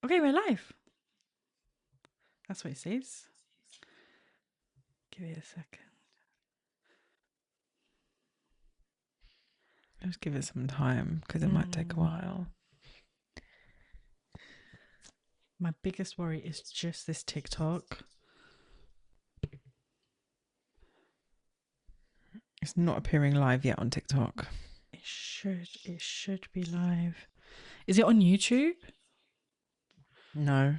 Okay, we're live. That's what it says. Give it a second. Just give it some time because it might take a while. My biggest worry is just this TikTok. It's not appearing live yet on TikTok. It should be live. Is it on YouTube? No.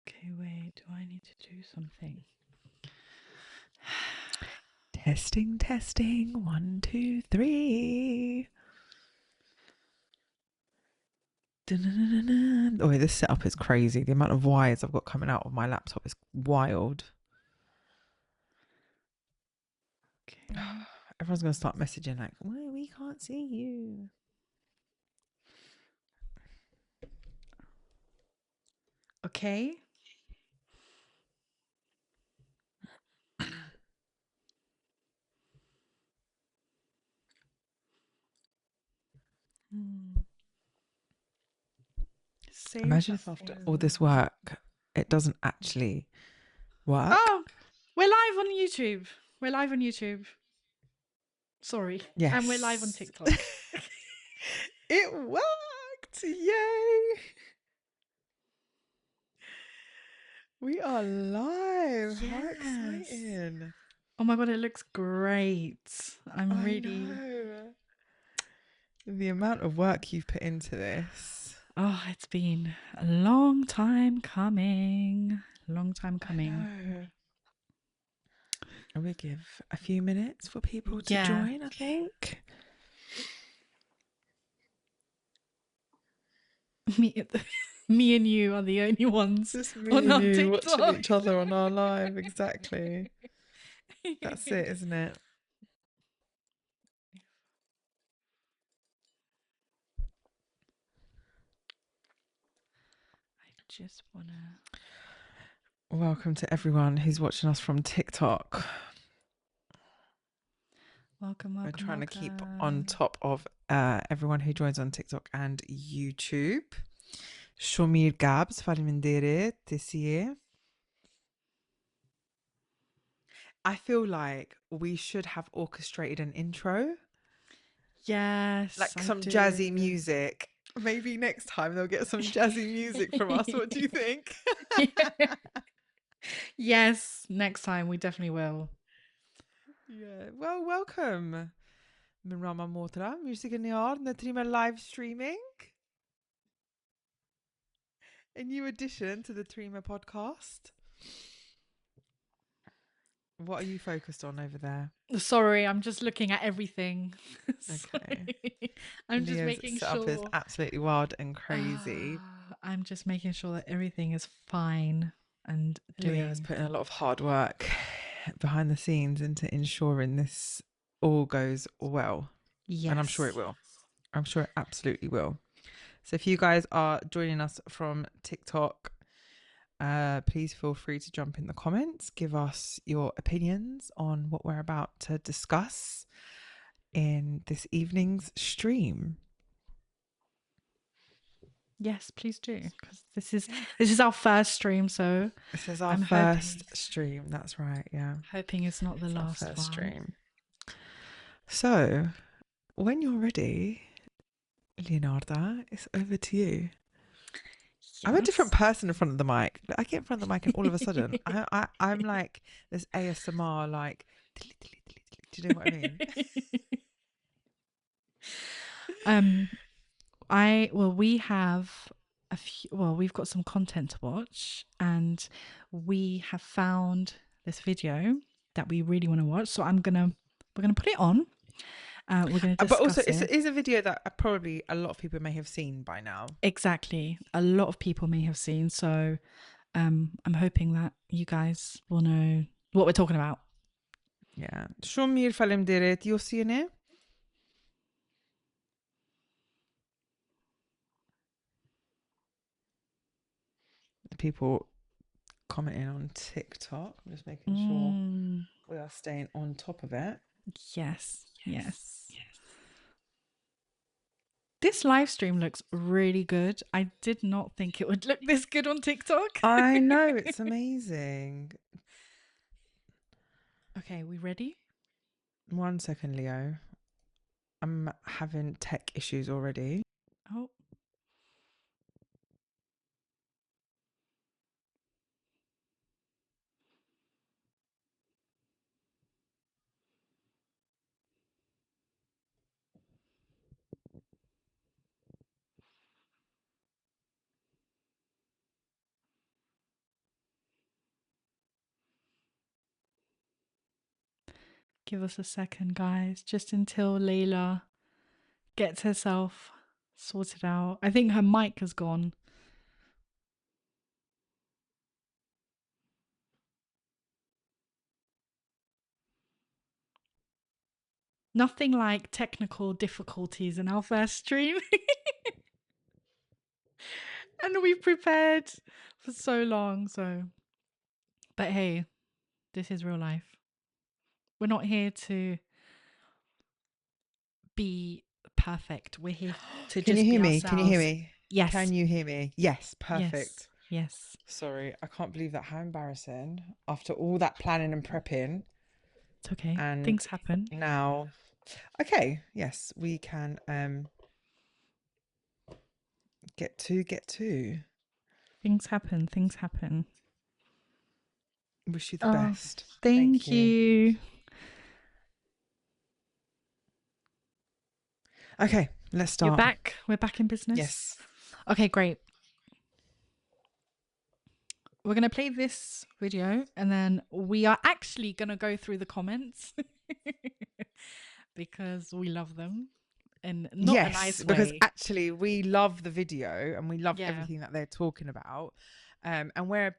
Okay, wait. Do I need to do something? Testing. 1, 2, 3. Oh, this setup is crazy. The amount of wires I've got coming out of my laptop is wild. Okay. Everyone's going to start messaging like, well, we can't see you. Okay. Imagine if after all this work, it doesn't actually work. Oh, we're live on YouTube. Sorry. Yes. And we're live on TikTok. It worked. Yay. We are live. Yes. How exciting. Oh my God, it looks great. I know. The amount of work you've put into this. Oh, it's been a long time coming. We give a few minutes for people to join, I think. Me and you are the only ones Just me on and you TikTok. watching each other on our live. Exactly. That's it, isn't it? I just want to... Welcome to everyone who's watching us from TikTok. Welcome. We're trying to keep on top of everyone who joins on TikTok and YouTube. Shomir Gabs, Falimindere, Tissier. I feel like we should have orchestrated an intro. Yes. Like some jazzy music. Maybe next time they'll get some jazzy music from us. What do you think? Yes, next time we definitely will. Yeah. Well, welcome. Minrama Motra, Misogyny the Trime live streaming. A new addition to the Trimepodcast. What are you focused on over there? Sorry, I'm just looking at everything. Okay. I'm Leah's just making setup sure. is absolutely wild and crazy. I'm just making sure that everything is fine and Leah has put in a lot of hard work behind the scenes into ensuring this all goes well. Yes. And I'm sure it will. I'm sure it absolutely will. So if you guys are joining us from TikTok, please feel free to jump in the comments, give us your opinions on what we're about to discuss in this evening's stream. Yes, please do, because this is our first stream, so this is our first stream. That's right. Yeah, hoping it's not the last one. Stream. So, when you're ready, Leonarda, it's over to you. Yes. I'm a different person in front of the mic. I get in front of the mic and all of a sudden I'm like this ASMR, like, do you know what I mean? We have we've got some content to watch, and we have found this video that we really want to watch. So we're gonna put it on. We're going to discuss but also, it. It's a video that probably a lot of people may have seen by now. Exactly, a lot of people may have seen. So, I'm hoping that you guys will know what we're talking about. Yeah. Shomir faleminderit. You'll see in it. People commenting on TikTok. I'm just making sure we are staying on top of it. Yes. Yes. This live stream looks really good. I did not think it would look this good on TikTok. I know, it's amazing. Okay, we ready? 1 second, Leo. I'm having tech issues already. Oh. Give us a second, guys, just until Lejla gets herself sorted out. I think her mic has gone. Nothing like technical difficulties in our first stream. And we've prepared for so long, so. But hey, this is real life. We're not here to be perfect. We're here to Can just you hear be me? ourselves. Can you hear me? Yes. Can you hear me? Yes, perfect. Yes. Sorry, I can't believe that. How embarrassing. After all that planning and prepping. It's okay. And things happen. Now, okay, yes, we can get to. Things happen. Wish you the best. Thank you. Okay, let's start. You're back. We're back in business. Yes. Okay, great. We're going to play this video and then we are actually going to go through the comments because we love them and not a nice way. Because actually we love the video and we love Yeah. everything that they're talking about. And we're a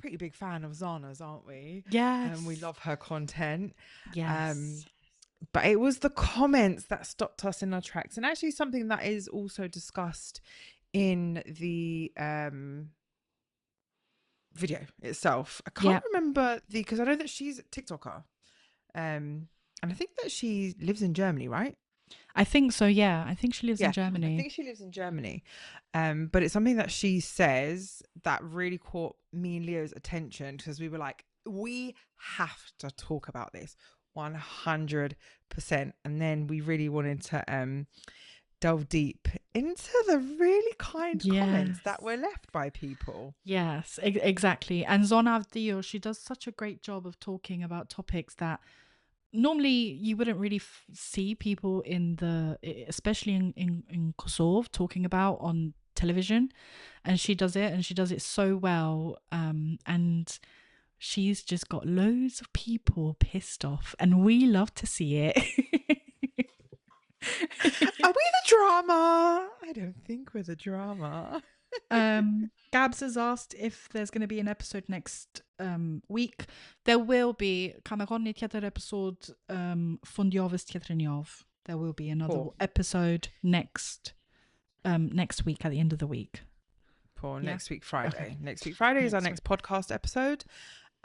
pretty big fan of Zana's, aren't we? Yes. And we love her content. Yes. But it was the comments that stopped us in our tracks, and actually something that is also discussed in the video itself. I can't remember because I know that she's a TikToker, and I think that she lives in Germany, right? I think so. Yeah, I think she lives in Germany. I think she lives in Germany, but it's something that she says that really caught me and Leo's attention because we were like, we have to talk about this 100%, and then we really wanted to delve deep into the really kind comments that were left by people. Yes, exactly. And Zona Avdio, she does such a great job of talking about topics that normally you wouldn't really see people especially in Kosovo talking about on television, and she does it, and she does it so well. And she's just got loads of people pissed off, and we love to see it. Are we the drama? I don't think we're the drama. Gabs has asked if there's going to be an episode next week. There will be. Kameronni tjetër episode fundjavës tjetër njavë. There will be another episode next week at the end of the week. Next week Friday. Okay. Next week Friday is our next podcast episode.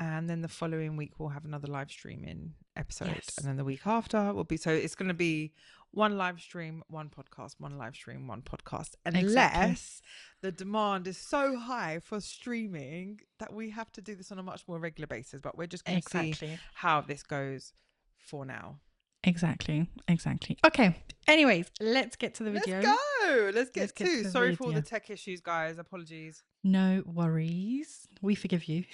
And then the following week we'll have another live streaming episode. Yes. And then the week after will be, so it's going to be one live stream, one podcast, one live stream, one podcast. Unless the demand is so high for streaming that we have to do this on a much more regular basis. But we're just going to see how this goes for now. Exactly. Okay. Anyways, let's get to the video. Let's get to Sorry for all the tech issues, guys. Apologies. No worries. We forgive you.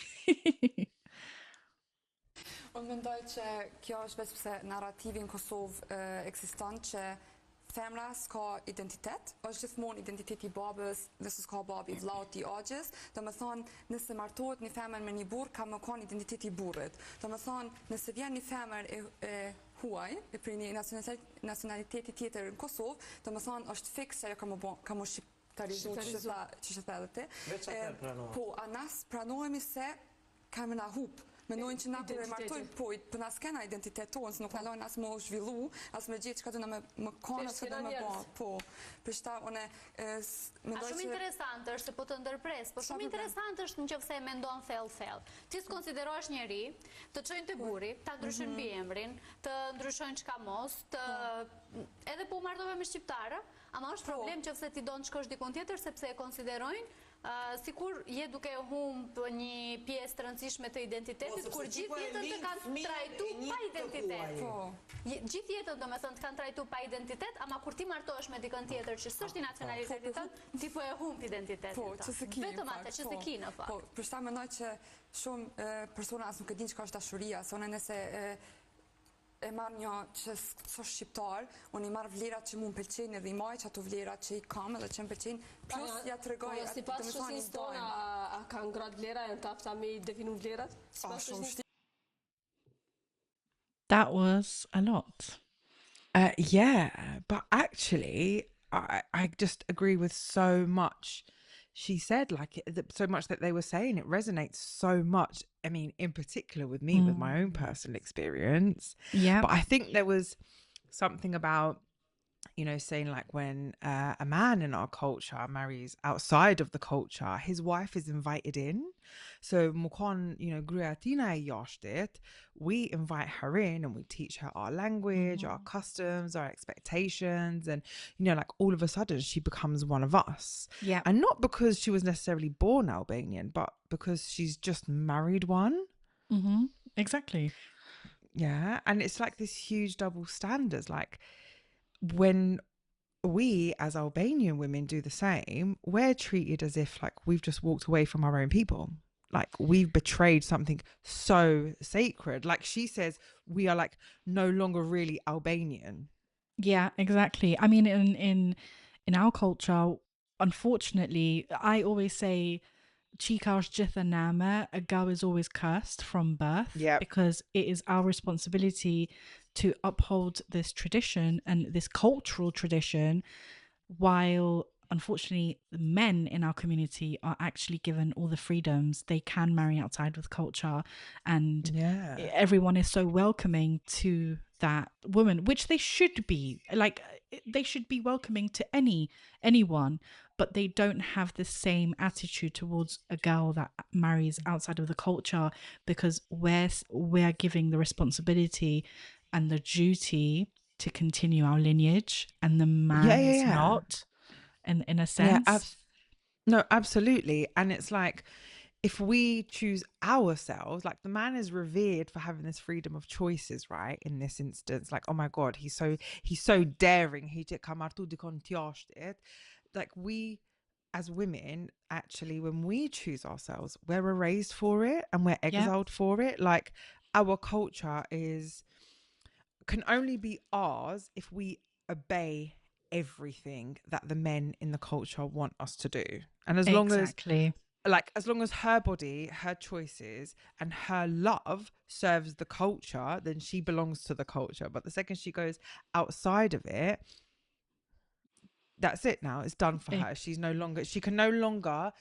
Unë mendoj që kjo është vetëm se narrativi në Kosovë ekziston që femra s'ka identitet, është gjithmonë identiteti i babës, nëse s'ka babi, vllaut i agjes, domethënë nëse martohet një femër me një burr, ka më kon identiteti i burrit. Domethënë nëse vjen një femër e huaj, e për një nacionaliteti tjetër në Kosovë, domethënë është fikse se ajo ka më shqiptarizuar që thënë ti. Po anas pranohemi se kam na hub Mendojnë që na kur e martojnë për na s'kena identitet tonë, se nuk na lojnë as më zhvillu, as më gjithë çka do na më kanë ose do më bë. Po. Për shta unë mendoj shumë interesant është se po të ndërpres, po shumë interesant është nëse e mendon thellë. Ti s'konsiderohesh njeri, të çojnë te guri, ta ndryshojnë mbiemrin, të ndryshojnë çka mos, edhe po martove me shqiptarë, ama është problem nëse ti don të shkosh dikon tjetër sepse e konsiderojnë sikur je duke humb një pjesë të rëndësishme të identitetit, kur gjithë jetën të kanë trajtu pa identitet. Gjithë jetën do me thënë të kanë trajtu pa identitet, ama kur ti martohesh me dikën tjetër që s'është i nacionalitetit tënd, ti po e humb identitetin tënd. Vetëm atë që se ki në fakt. Po, për shta mendoj që shumë persona as nuk e din çka është dashuria, se unë nëse e marrë një që s'o shqiptar, unë i marrë vlerat që mu më pëlqenjë edhe i maj që ato vlerat që i kam edhe që më pëlqenjë, plus ja të regoj si pas shësis tona, a kanë gratë vlera, janë tafta me i definu vlerat? That was a lot. Yeah, but actually, I just agree with so much she said, like so much that they were saying. It resonates so much. I mean, in particular with me, with my own personal experience. Yeah. But I think there was something about, saying like when a man in our culture marries outside of the culture, his wife is invited in. So mukon, gruatina yashtet, we invite her in and we teach her our language, our customs, our expectations, and like all of a sudden she becomes one of us. Yeah. And not because she was necessarily born Albanian, but because she's just married one. Exactly. Yeah. And it's like this huge double standards. Like when we as Albanian women do the same, we're treated as if like we've just walked away from our own people. Like we've betrayed something so sacred. Like she says, we are like no longer really Albanian. Yeah, exactly. I mean, in our culture, unfortunately, I always say Chika's Jithanama, a girl is always cursed from birth, because it is our responsibility to uphold this tradition and this cultural tradition, while unfortunately the men in our community are actually given all the freedoms. They can marry outside of the culture, and everyone is so welcoming to that woman, which they should be. Like they should be welcoming to anyone, but they don't have the same attitude towards a girl that marries outside of the culture, because we're giving the responsibility and the duty to continue our lineage, and the man is not, in a sense. No, absolutely. And it's like, if we choose ourselves, like the man is revered for having this freedom of choices, right? In this instance, like, oh my God, he's so daring. Like we as women, actually, when we choose ourselves, we're erased for it and we're exiled for it. Like our culture can only be ours if we obey everything that the men in the culture want us to do. And as long as her body, her choices and her love serves the culture, then she belongs to the culture. But the second she goes outside of it, that's it now. It's done for her. She can no longer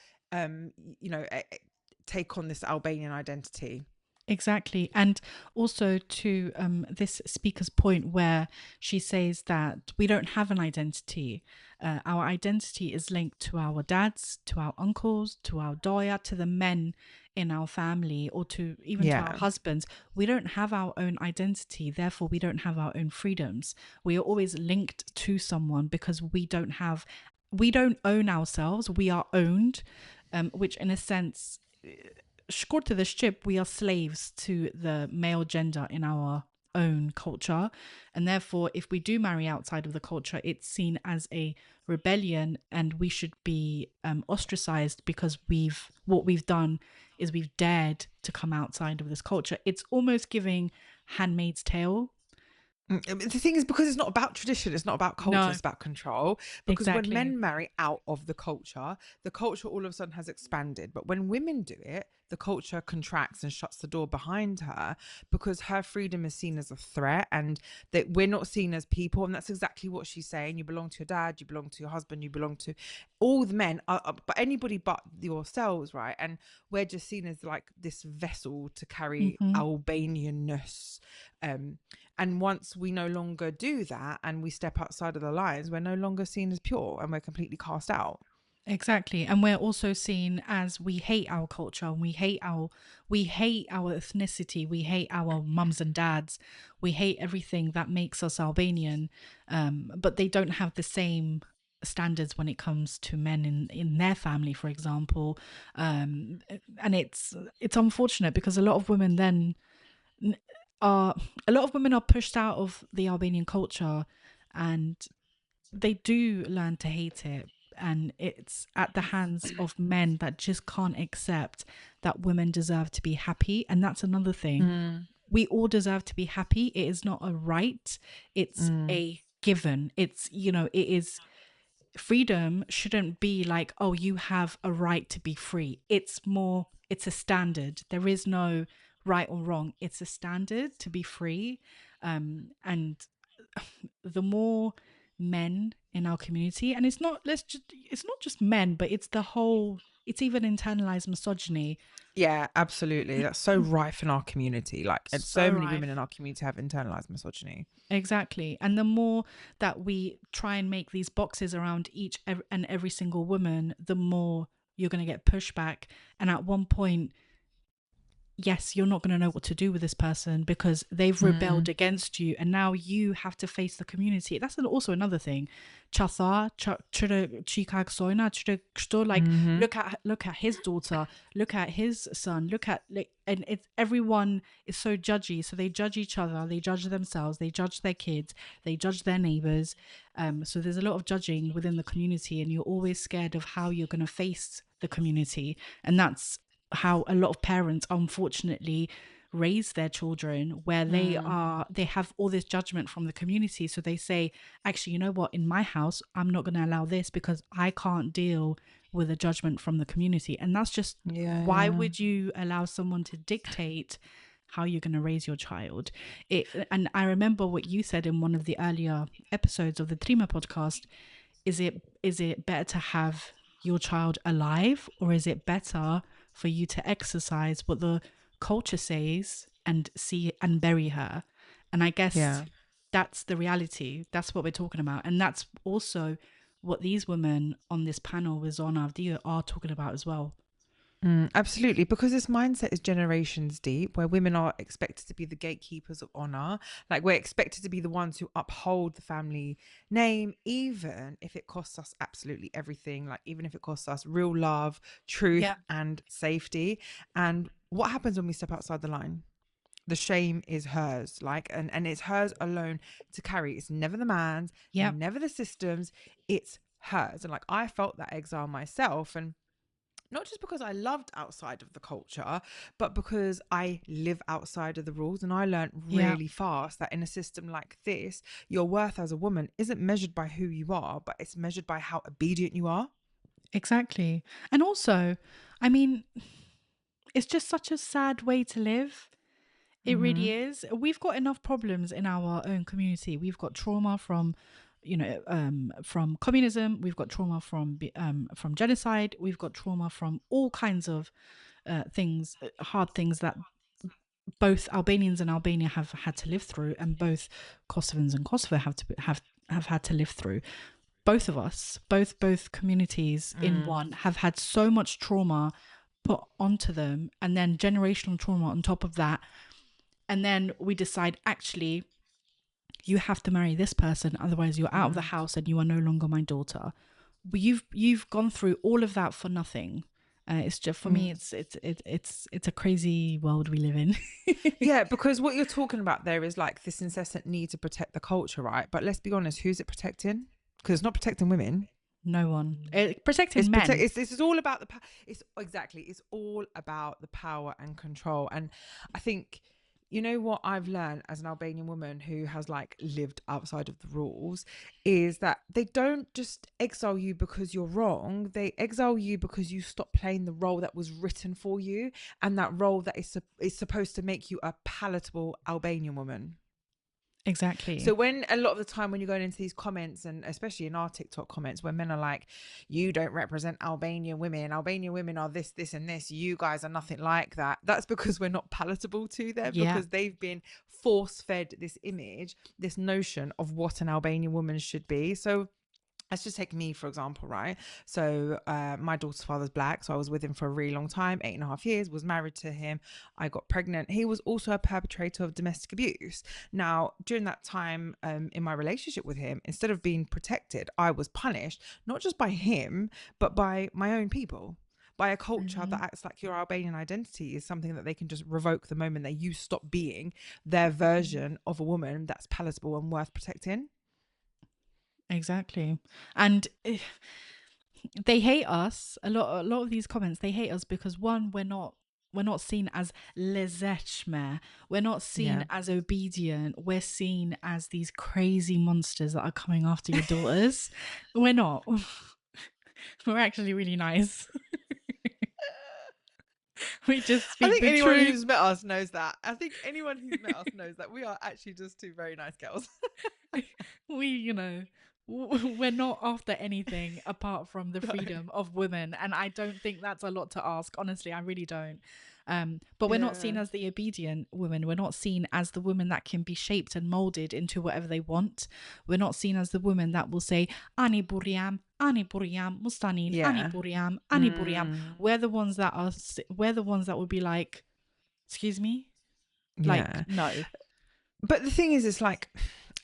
take on this Albanian identity. Exactly. And also to this speaker's point where she says that we don't have an identity. Our identity is linked to our dads, to our uncles, to our doya, to the men in our family, or to even to our husbands. We don't have our own identity. Therefore, we don't have our own freedoms. We are always linked to someone because we don't own ourselves. We are owned, which in a sense, short to the ship, we are slaves to the male gender in our own culture, and therefore if we do marry outside of the culture, it's seen as a rebellion, and we should be ostracized because what we've done is we've dared to come outside of this culture. It's almost giving Handmaid's Tale, The thing is, because it's not about tradition, it's not about culture, No. it's about control. Because when Exactly. men marry out of the culture all of a sudden has expanded. But when women do it, the culture contracts and shuts the door behind her, because her freedom is seen as a threat, and that we're not seen as people. And that's exactly what she's saying. You belong to your dad, you belong to your husband, you belong to all the men, but anybody but yourselves, right? And we're just seen as like this vessel to carry Albanianness. And once we no longer do that and we step outside of the lines, we're no longer seen as pure and we're completely cast out. Exactly. And we're also seen as we hate our culture, and we hate our ethnicity, we hate our mums and dads, we hate everything that makes us Albanian. But they don't have the same standards when it comes to men in their family, for example. And it's unfortunate, because a lot of women are pushed out of the Albanian culture, and they do learn to hate it. And it's at the hands of men that just can't accept that women deserve to be happy. And that's another thing. We all deserve to be happy. It is not a right, it's a given. It's, it is, freedom shouldn't be like, oh, you have a right to be free. It's a standard. There is no right or wrong. It's a standard to be free. And the more men in our community, and it's not just men, but it's even internalized misogyny. Yeah, absolutely. That's so rife in our community. Like, and so many women in our community have internalized misogyny. Exactly. And the more that we try and make these boxes around each and every single woman, the more you're going to get pushback. And at one point, yes, you're not going to know what to do with this person, because they've rebelled against you, and now you have to face the community. That's also another thing. Like, look at his daughter, look at his son, and it's, everyone is so judgy. So they judge each other, they judge themselves, they judge their kids, they judge their neighbors. So there's a lot of judging within the community, and you're always scared of how you're going to face the community. And that's how a lot of parents unfortunately raise their children, where they have all this judgment from the community. So they say, actually, you know what, in my house I'm not going to allow this because I can't deal with the judgment from the community. And that's just why would you allow someone to dictate how you're going to raise your child? And I remember what you said in one of the earlier episodes of the Trime podcast. Is it better to have your child alive, or is it better for you to exercise what the culture says and see and bury her? And I guess that's the reality. That's what we're talking about. And that's also what these women on this panel with Zona Avdia are talking about as well. Absolutely, because this mindset is generations deep, where women are expected to be the gatekeepers of honor. Like, we're expected to be the ones who uphold the family name, even if it costs us absolutely everything. Like, even if it costs us real love, truth, and safety. And what happens when we step outside the line? The shame is hers, like, and it's hers alone to carry. It's never the man's, never the system's, it's hers. And like, I felt that exile myself, and not just because I loved outside of the culture, but because I live outside of the rules. And I learned really fast that in a system like this, your worth as a woman isn't measured by who you are, but it's measured by how obedient you are. Exactly. And also, I mean, it's just such a sad way to live. It really is. We've got enough problems in our own community. We've got trauma from from communism. We've got trauma from genocide. We've got trauma from all kinds of things, hard things that both Albanians and Albania have had to live through, and both Kosovans and Kosovo have had to live through. Both of us, both communities in one, have had so much trauma put onto them, and then generational trauma on top of that. And then we decide, actually, you have to marry this person, otherwise you're out of the house and you are no longer my daughter. But you've gone through all of that for nothing. It's just, for me, it's a crazy world we live in. Yeah, because what you're talking about there is like this incessant need to protect the culture, right? But let's be honest, who's it protecting? Because it's not protecting women. No one. Protecting men. This is all about it's all about the power and control. And I think, you know what I've learned as an Albanian woman who has like lived outside of the rules is that they don't just exile you because you're wrong. They exile you because you stop playing the role that was written for you, and that role that is supposed to make you a palatable Albanian woman. Exactly. So when a lot of the time when you're going into these comments, and especially in our TikTok comments, where men are like, you don't represent Albanian women are this and this, you guys are nothing like that, that's because we're not palatable to them. Because they've been force fed this image, this notion of what an Albanian woman should be. So let's just take me, for example, right? So my daughter's father's black. So I was with him for a really long time, 8.5 years, was married to him. I got pregnant. He was also a perpetrator of domestic abuse. Now, during that time in my relationship with him, instead of being protected, I was punished, not just by him, but by my own people. By a culture that acts like your Albanian identity is something that they can just revoke the moment that you stop being their version of a woman that's palatable and worth protecting. Exactly. And they hate us. A lot of these comments, they hate us because, one, we're not seen as lezechme. We're not seen as obedient. We're seen as these crazy monsters that are coming after your daughters. We're not. We're actually really nice. We just speak I think the anyone truth. who's met us knows that. I think anyone who's met us knows that we are actually just two very nice girls. We're not after anything apart from the freedom of women, and I don't think that's a lot to ask. Honestly, I really don't. But we're not seen as the obedient women. We're not seen as the women that can be shaped and molded into whatever they want. We're not seen as the women that will say ani buriam, mustanin, ani buriam, ani buriam. We're the ones that would be like, excuse me, like no. But the thing is, it's like,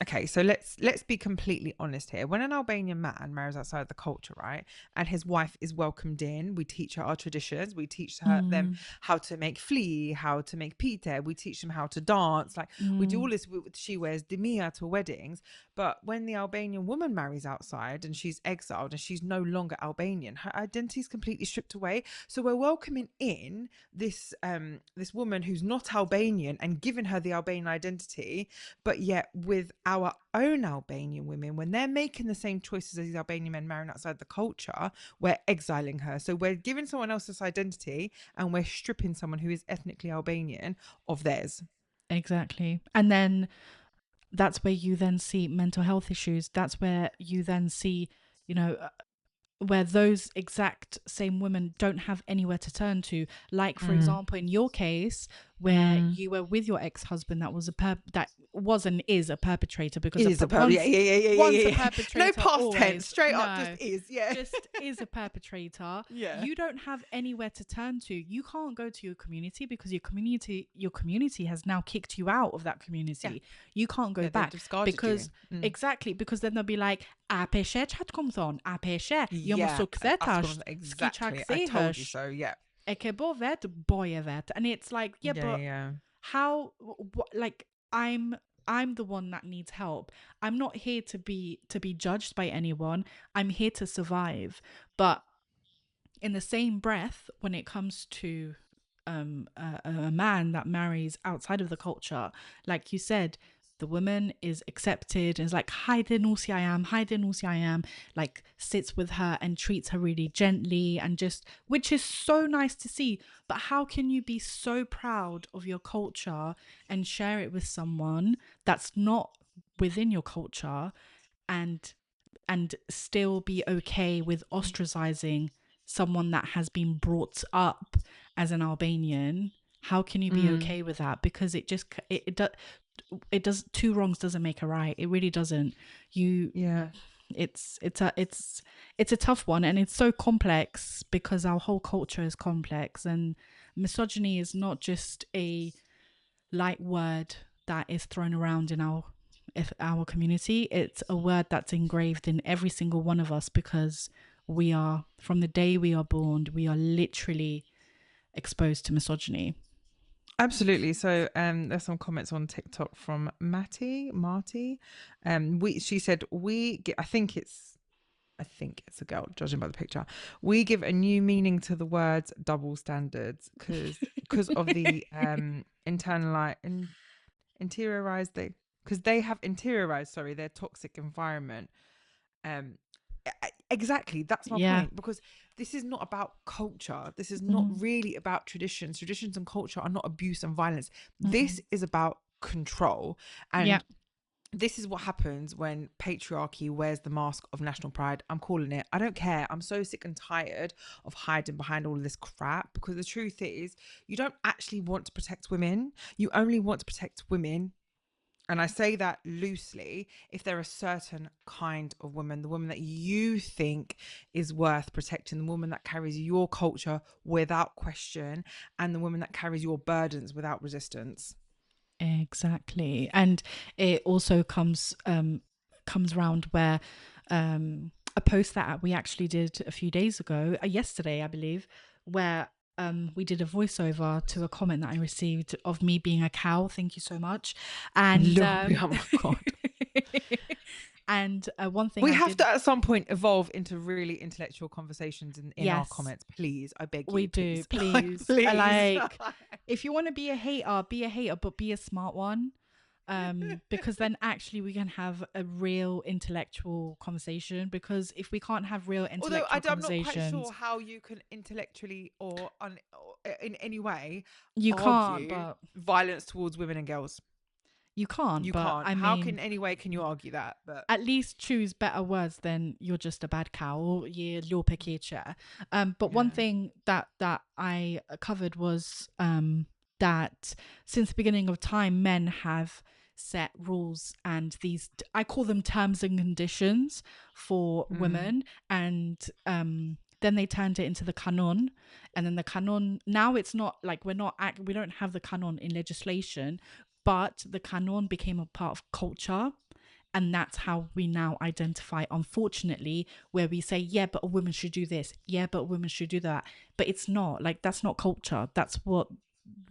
okay, so let's be completely honest here. When an Albanian man marries outside the culture, right, and his wife is welcomed in, we teach her our traditions. We teach them how to make flea, how to make pite. We teach them how to dance. Like we do all this. She wears dimia to weddings. But when the Albanian woman marries outside and she's exiled and she's no longer Albanian, her identity is completely stripped away. So we're welcoming in this this woman who's not Albanian and giving her the Albanian identity, but yet with our own Albanian women, when they're making the same choices as these Albanian men marrying outside the culture, we're exiling her. So we're giving someone else this identity and we're stripping someone who is ethnically Albanian of theirs. Exactly. And then that's where you then see mental health issues. That's where you then see, where those exact same women don't have anywhere to turn to. Like, for example, in your case, where you were with your ex-husband that was and is a perpetrator, because once a perpetrator, no past always, tense, straight up just is a perpetrator. You don't have anywhere to turn to. You can't go to your community because your community has now kicked you out of that community. You can't go back because exactly, because then they'll be like, a peshe chat comes on, a peshe exactly, I told you so. And it's like, but how, like, I'm the one that needs help. I'm not here to be judged by anyone. I'm here to survive. But in the same breath, when it comes to a man that marries outside of the culture, like you said, the woman is accepted and is like, hi there, Nusi, I am, like sits with her and treats her really gently, and just, which is so nice to see. But how can you be so proud of your culture and share it with someone that's not within your culture, and still be okay with ostracizing someone that has been brought up as an Albanian? How can you be okay with that? Because it does, two wrongs doesn't make a right. It really doesn't. It's a tough one, and it's so complex because our whole culture is complex, and misogyny is not just a light word that is thrown around in our community. It's a word that's engraved in every single one of us, because we are, from the day we are born, we are literally exposed to misogyny. Absolutely. So there's some comments on TikTok from Marty. She said, I think it's a girl, judging by the picture. We give a new meaning to the words double standards because of the interiorized their toxic environment. Exactly, that's my point, because this is not about culture. This is not really about traditions and culture are not abuse and violence. This is about control, and this is what happens when patriarchy wears the mask of national pride. I'm calling it. I don't care. I'm so sick and tired of hiding behind all of this crap, because the truth is, you don't actually want to protect women. You only want to protect women, and I say that loosely, if they're a certain kind of woman, the woman that you think is worth protecting, the woman that carries your culture without question, and the woman that carries your burdens without resistance. Exactly. And it also comes round where a post that we actually did a few days ago, yesterday I believe, where we did a voiceover to a comment that I received of me being a cow. Thank you so much. And oh my God. And one thing we have to at some point evolve into really intellectual conversations in our comments, please. I beg you. We do, please. Please. Like, if you want to be a hater, but be a smart one. Because then actually we can have a real intellectual conversation. Because if we can't have real intellectual conversations, I'm not quite sure how you can intellectually or in any way you argue can't, but violence towards women and girls. You can't. You but can't. I How mean, can any way can you argue that? But at least choose better words than "you're just a bad cow" or "you're pekecha." But one thing that I covered was that since the beginning of time, men have set rules and these, I call them terms and conditions for women, and then they turned it into the canon, and then the canon, now it's not like we don't have the canon in legislation, but the canon became a part of culture. And that's how we now identify, unfortunately, where we say, yeah, but a woman should do this. Yeah, but a woman should do that. But it's not. Like, that's not culture. That's what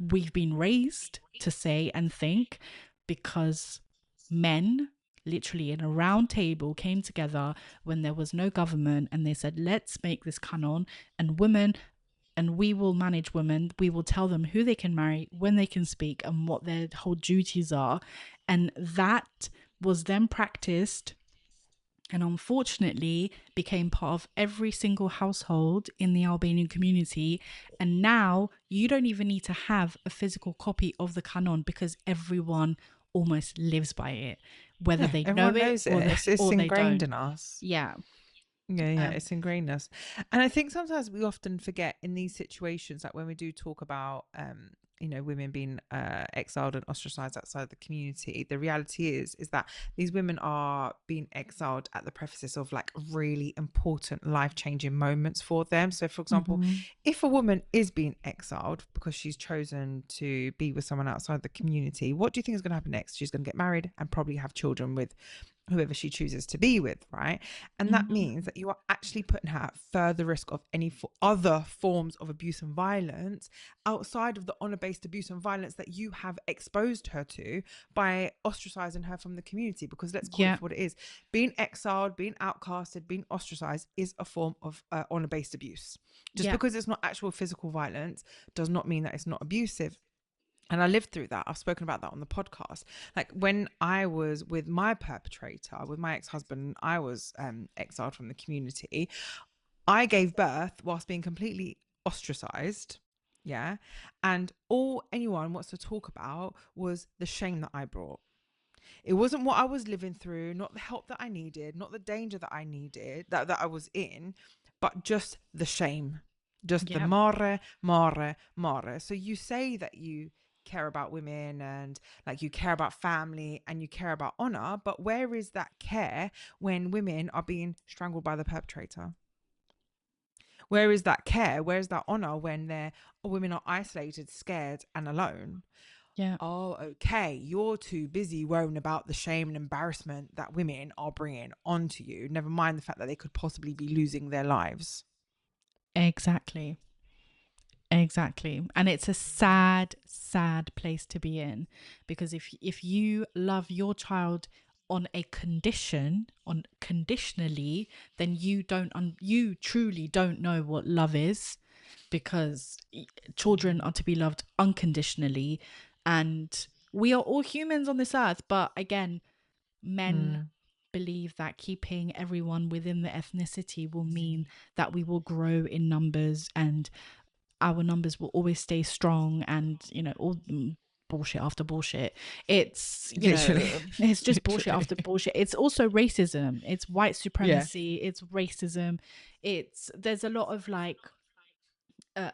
we've been raised to say and think, because men literally in a round table came together when there was no government, and they said, let's make this canon, and women, and we will manage women. We will tell them who they can marry, when they can speak, and what their whole duties are. And that was then practiced, and unfortunately became part of every single household in the Albanian community. And now you don't even need to have a physical copy of the canon, because everyone almost lives by it, whether they know it or it's or they ingrained don't. in us. Yeah. It's ingrained in us. And I think sometimes we often forget in these situations, like when we do talk about women being exiled and ostracized outside the community, the reality is that these women are being exiled at the prefaces of like really important life-changing moments for them. So for example, if a woman is being exiled because she's chosen to be with someone outside the community, what do you think is going to happen next? She's going to get married and probably have children with whoever she chooses to be with, right? And that means that you are actually putting her at further risk of any other forms of abuse and violence outside of the honor-based abuse and violence that you have exposed her to by ostracizing her from the community. Because let's call it for what it is. Being exiled, being outcasted, being ostracized is a form of honor-based abuse. Just because it's not actual physical violence does not mean that it's not abusive. And I lived through that. I've spoken about that on the podcast. Like when I was with my perpetrator, with my ex-husband, I was exiled from the community. I gave birth whilst being completely ostracized. Yeah. And all anyone wants to talk about was the shame that I brought. It wasn't what I was living through, not the help that I needed, not the danger that I needed, that I was in, but just the shame. Just the mare. So you say that you care about women and like you care about family and you care about honor, but where is that care when women are being strangled by the perpetrator? Where is that care? Where is that honor when women are isolated, scared and alone? Oh, okay, you're too busy worrying about the shame and embarrassment that women are bringing onto you, never mind the fact that they could possibly be losing their lives. Exactly. And it's a sad place to be in, because if you love your child on a conditionally, then you truly don't know what love is, because children are to be loved unconditionally. And we are all humans on this earth, but again, men believe that keeping everyone within the ethnicity will mean that we will grow in numbers and our numbers will always stay strong, and all bullshit after bullshit. It's it's just bullshit after bullshit. It's also racism, it's white supremacy, it's racism, there's a lot of like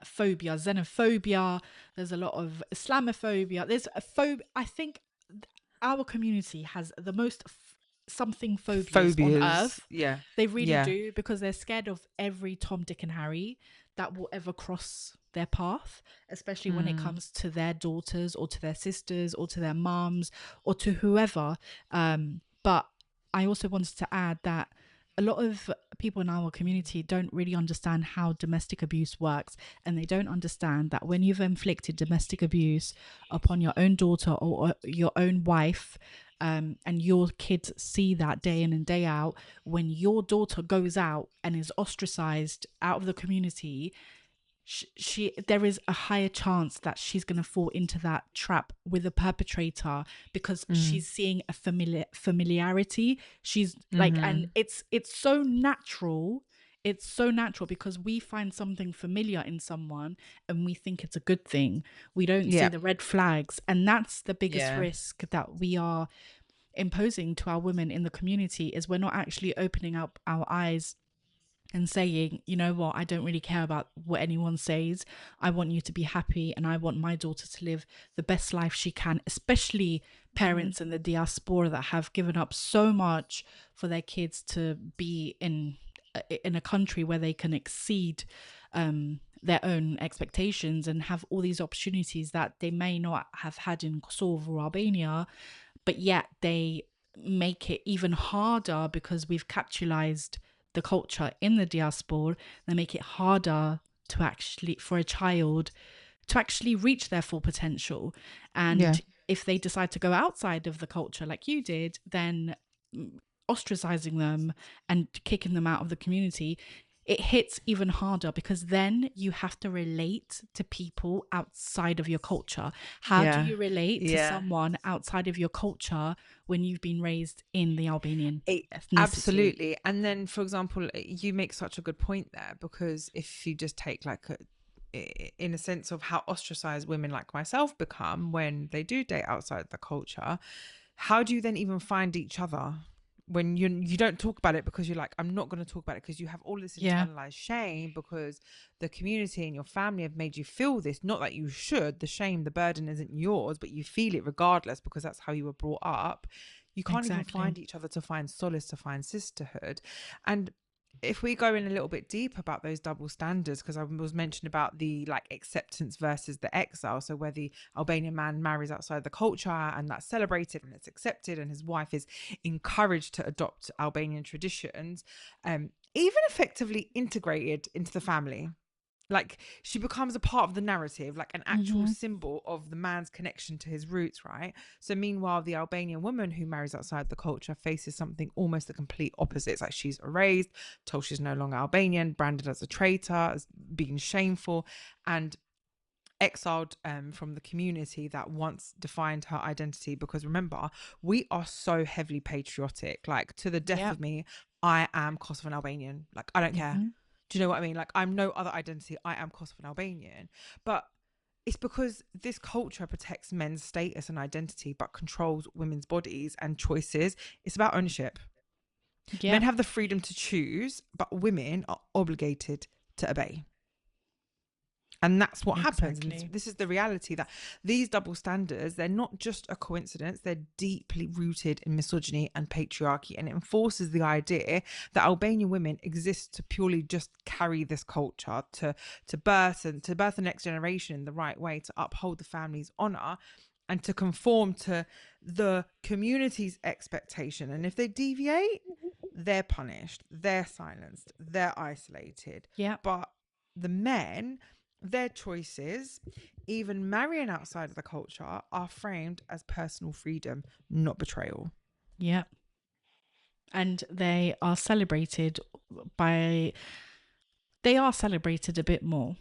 phobia, xenophobia, there's a lot of Islamophobia, there's a I think our community has the most something phobias on earth. Yeah, they really do, because they're scared of every Tom, Dick and Harry that will ever cross their path, especially when it comes to their daughters or to their sisters or to their moms or to whoever. But I also wanted to add that a lot of people in our community don't really understand how domestic abuse works, and they don't understand that when you've inflicted domestic abuse upon your own daughter or your own wife, and your kids see that day in and day out, when your daughter goes out and is ostracized out of the community, there is a higher chance that she's going to fall into that trap with a perpetrator, because she's seeing a familiarity. She's like, and it's so natural. It's so natural because we find something familiar in someone and we think it's a good thing. We don't see the red flags, and that's the biggest risk that we are imposing to our women in the community, is we're not actually opening up our eyes and saying, you know what, I don't really care about what anyone says. I want you to be happy, and I want my daughter to live the best life she can, especially parents in the diaspora that have given up so much for their kids to be in a country where they can exceed their own expectations and have all these opportunities that they may not have had in Kosovo or Albania, but yet they make it even harder because we've capitalized the culture in the diaspora. They make it harder to actually, for a child to actually reach their full potential. And if they decide to go outside of the culture like you did, then ostracizing them and kicking them out of the community, it hits even harder, because then you have to relate to people outside of your culture. How do you relate to someone outside of your culture when you've been raised in the Albanian ethnicity? Absolutely. And then, for example, you make such a good point there, because if you just take like in a sense of how ostracized women like myself become when they do date outside the culture, how do you then even find each other? When you don't talk about it, because you're like, I'm not going to talk about it, because you have all this internalized shame, because the community and your family have made you feel this. Not that you should. The shame, the burden isn't yours, but you feel it regardless, because that's how you were brought up. You can't even find each other, to find solace, to find sisterhood. And if we go in a little bit deep about those double standards, because I was mentioned about the like acceptance versus the exile. So where the Albanian man marries outside the culture and that's celebrated and it's accepted, and his wife is encouraged to adopt Albanian traditions, even effectively integrated into the family. Like, she becomes a part of the narrative, like an actual symbol of the man's connection to his roots, right? So meanwhile, the Albanian woman who marries outside the culture faces something almost the complete opposite. It's like she's erased, told she's no longer Albanian, branded as a traitor, as being shameful, and exiled from the community that once defined her identity. Because remember, we are so heavily patriotic. Like, to the death of me, I am Kosovan Albanian. Like, I don't care. Do you know what I mean? Like, I'm no other identity. I am Kosovan Albanian. But it's because this culture protects men's status and identity, but controls women's bodies and choices. It's about ownership. Men have the freedom to choose, but women are obligated to obey. And that's what happens. And this is the reality, that these double standards, they're not just a coincidence. They're deeply rooted in misogyny and patriarchy, and it enforces the idea that Albanian women exist to purely just carry this culture, to birth the next generation in the right way, to uphold the family's honor, and to conform to the community's expectation. And if they deviate, they're punished, they're silenced, they're isolated. But the men, their choices, even marrying outside of the culture, are framed as personal freedom, not betrayal. And they are celebrated a bit more.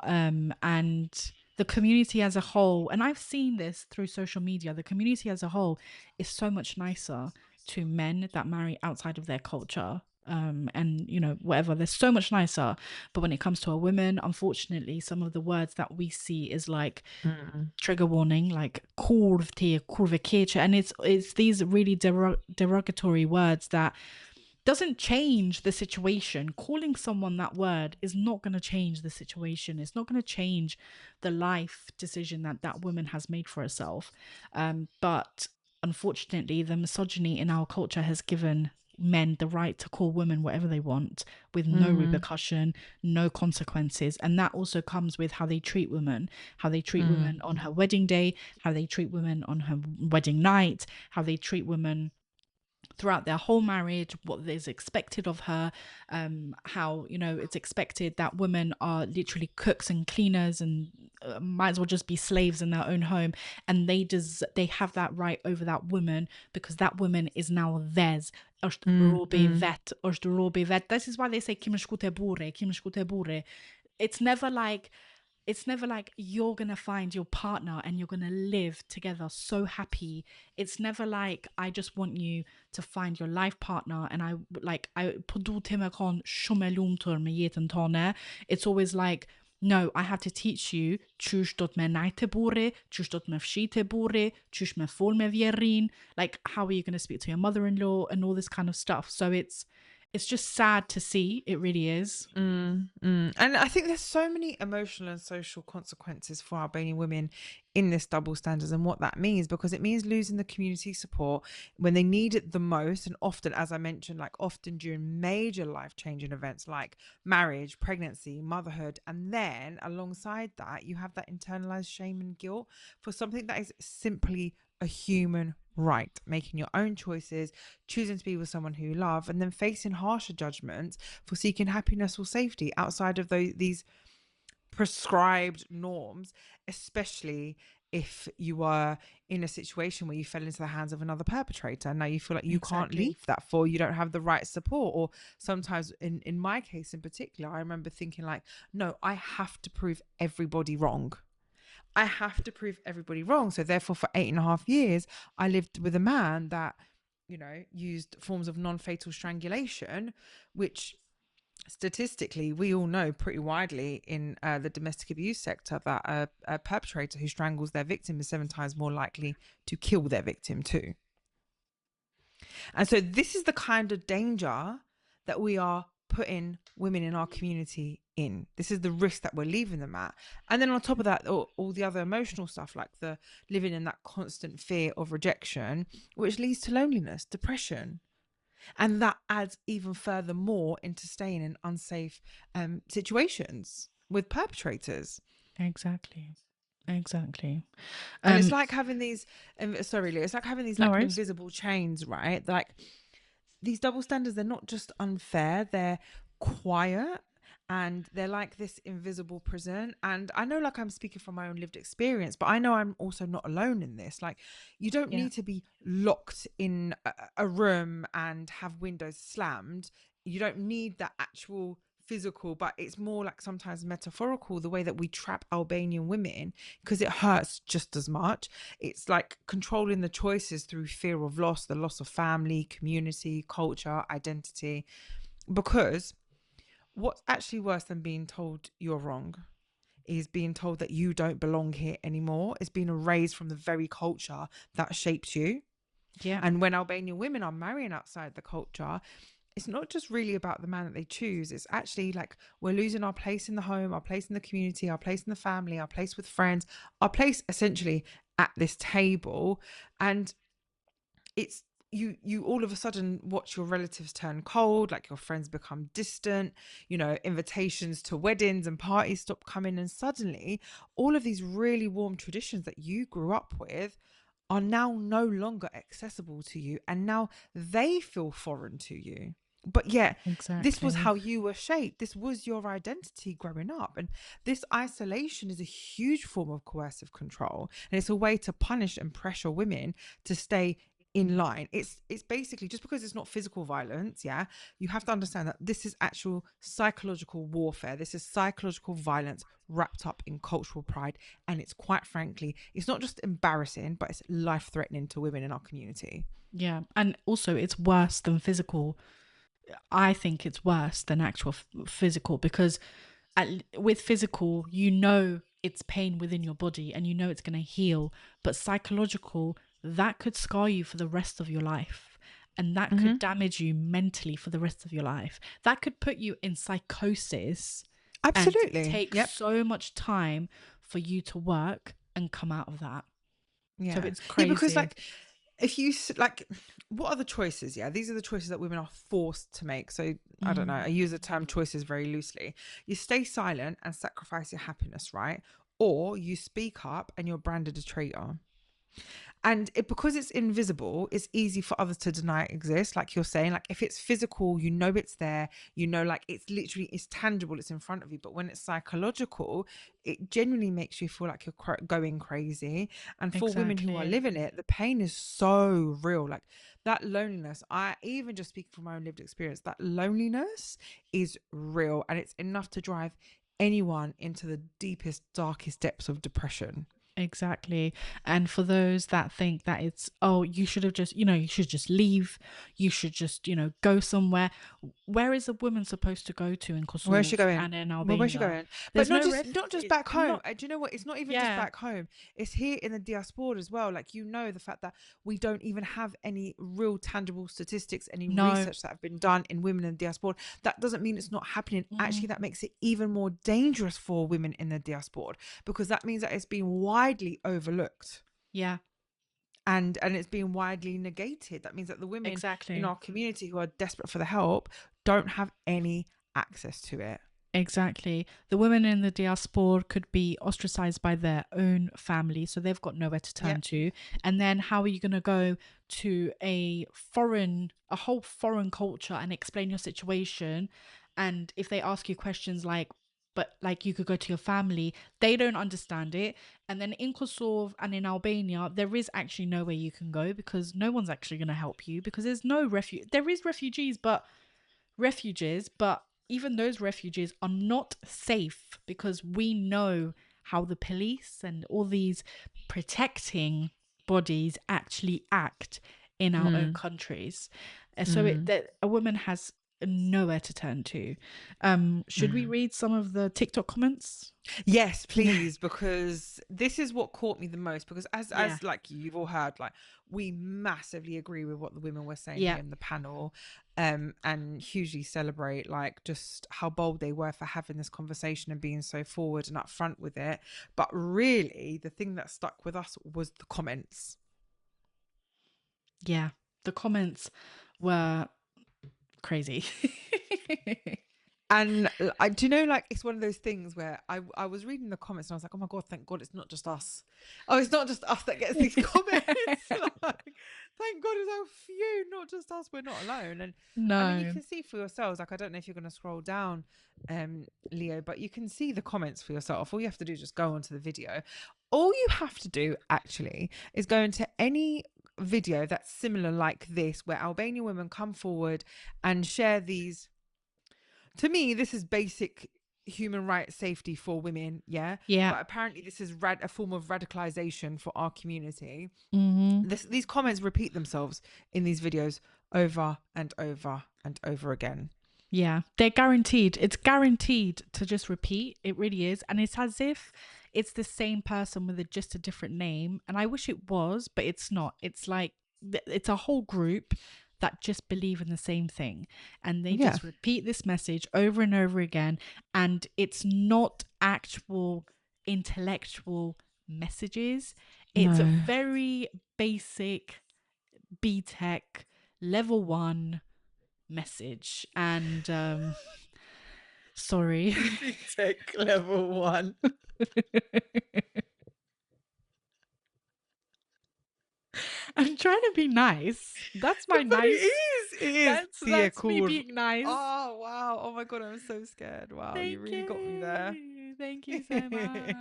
And the community as a whole, and I've seen this through social media, the community as a whole is so much nicer to men that marry outside of their culture. And you know, whatever, they're so much nicer. But when it comes to a woman, unfortunately, some of the words that we see is like trigger warning, like kurvte, kurvekeche, and it's these really derogatory words that doesn't change the situation. Calling someone that word is not going to change the situation. It's not going to change the life decision that that woman has made for herself. But unfortunately, the misogyny in our culture has given men the right to call women whatever they want with no repercussion, no consequences. And that also comes with how they treat women, how they treat women on her wedding day, how they treat women on her wedding night, how they treat women throughout their whole marriage, what is expected of her, how, you know, it's expected that women are literally cooks and cleaners and might as well just be slaves in their own home, and they have that right over that woman because that woman is now theirs. This is why they say it's never like you're gonna find your partner and you're gonna live together so happy. It's never like I just want you to find your life partner and it's always like, no, I have to teach you like how are you going to speak to your mother-in-law and all this kind of stuff. So it's just sad to see. It really is. And I think there's so many emotional and social consequences for Albanian women in this double standards and what that means, because it means losing the community support when they need it the most. And often, as I mentioned, like often during major life-changing events like marriage, pregnancy, motherhood. And then alongside that, you have that internalized shame and guilt for something that is simply a human right, making your own choices, choosing to be with someone who you love, and then facing harsher judgments for seeking happiness or safety outside of these prescribed norms, especially if you were in a situation where you fell into the hands of another perpetrator. Now you feel like you can't leave that for, you don't have the right support. Or sometimes in my case in particular, I remember thinking like, no, I have to prove everybody wrong. I have to prove everybody wrong. So therefore, for 8.5 years, I lived with a man that, you know, used forms of non-fatal strangulation, which statistically, we all know pretty widely in the domestic abuse sector that a perpetrator who strangles their victim is 7 times more likely to kill their victim too. And so this is the kind of danger that we are putting women in our community in. This is the risk that we're leaving them at. And then on top of that, all the other emotional stuff, like the living in that constant fear of rejection, which leads to loneliness, depression. And that adds even further more into staying in unsafe situations with perpetrators. Exactly. And it's like having these, sorry, Leah, it's like having these like invisible chains, right? Like these double standards, they're not just unfair, they're quiet. And they're like this invisible prison. And I know like I'm speaking from my own lived experience, but I know I'm also not alone in this. Like you don't need to be locked in a room and have windows slammed. You don't need that actual physical, but it's more like sometimes metaphorical, the way that we trap Albanian women, because it hurts just as much. It's like controlling the choices through fear of loss, the loss of family, community, culture, identity. Because what's actually worse than being told you're wrong is being told that you don't belong here anymore. It's being erased from the very culture that shapes you. Yeah. And when Albanian women are marrying outside the culture, it's not just really about the man that they choose. It's actually like we're losing our place in the home, our place in the community, our place in the family, our place with friends, our place essentially at this table. And it's you all of a sudden watch your relatives turn cold, like your friends become distant, you know, invitations to weddings and parties stop coming, and suddenly all of these really warm traditions that you grew up with are now no longer accessible to you, and now they feel foreign to you. But yet this was how you were shaped, this was your identity growing up, and this isolation is a huge form of coercive control, and it's a way to punish and pressure women to stay in line. It's basically, just because it's not physical violence, yeah, you have to understand that this is actual psychological warfare. This is psychological violence wrapped up in cultural pride, and it's, quite frankly, it's not just embarrassing, but it's life-threatening to women in our community. Yeah, and also it's worse than physical. I think it's worse than actual physical, because with physical, you know it's pain within your body and you know it's going to heal, but psychological, that could scar you for the rest of your life, and that could damage you mentally for the rest of your life. That could put you in psychosis. Absolutely. And take so much time for you to work and come out of that. Yeah. So it's crazy. Yeah, because like, if you like, what are the choices? Yeah, these are the choices that women are forced to make. So I don't know, I use the term choices very loosely. You stay silent and sacrifice your happiness, right? Or you speak up and you're branded a traitor. And because it's invisible, it's easy for others to deny it exists. Like you're saying, like if it's physical, you know it's there, you know, like it's literally, it's tangible, it's in front of you. But when it's psychological, it genuinely makes you feel like you're going crazy. And for women who are living it, the pain is so real. Like that loneliness, I even just speak from my own lived experience, that loneliness is real, and it's enough to drive anyone into the deepest, darkest depths of depression. Exactly. And for those that think that it's, oh, you should have just, you should just leave, you should just, go somewhere. Where is a woman supposed to go to in Kosovo? Where's she going? And in Albania? Well, where's she going? There's But not just back home. Do you know what? It's not even just back home. It's here in the diaspora as well. Like, the fact that we don't even have any real tangible statistics, any research that have been done in women in the diaspora. That doesn't mean it's not happening. Actually, that makes it even more dangerous for women in the diaspora, because that means that it's being widely overlooked. Yeah. And it's being widely negated. That means that the women in our community who are desperate for the help don't have any access to it. Exactly. The women in the diaspora could be ostracized by their own family, so they've got nowhere to turn to. And then how are you going to go to a whole foreign culture and explain your situation? And if they ask you questions like, but like you could go to your family, they don't understand it. And then in Kosovo and in Albania, there is actually nowhere you can go, because no one's actually going to help you, because there's no there is refugees, but even those refugees are not safe, because we know how the police and all these protecting bodies actually act in our own countries. So that a woman has nowhere to turn to. Should we read some of the TikTok comments? Yes, please, because this is what caught me the most, because as like you've all heard, like we massively agree with what the women were saying here in the panel, and hugely celebrate like just how bold they were for having this conversation and being so forward and upfront with it. But really the thing that stuck with us was the comments. Yeah, the comments were crazy. And I do, like, it's one of those things where I was reading the comments and I was like, oh my God, thank God it's not just us. Oh, it's not just us that gets these comments. Like, thank God it's a few, not just us. We're not alone. And no, I mean, you can see for yourselves, like, I don't know if you're going to scroll down, Leo, but you can see the comments for yourself. All you have to do is just go onto the video. All you have to do actually is go into any video that's similar like this, where Albanian women come forward and share these. To me, this is basic human rights safety for women, yeah? But apparently this is a form of radicalisation for our community. These comments repeat themselves in these videos over and over and over again. Yeah, they're guaranteed. It's guaranteed to just repeat. It really is. And it's as if it's the same person with just a different name. And I wish it was, but it's not. It's like, it's a whole group that just believe in the same thing, and they just repeat this message over and over again, and it's not actual intellectual messages. It's a very basic B-Tech level 1 message, and sorry, B-Tech level 1. I'm trying to be nice. That's my But nice. it is. That's me being nice. Oh wow! Oh my god! I'm so scared. Wow, you really got me there. Thank you so much.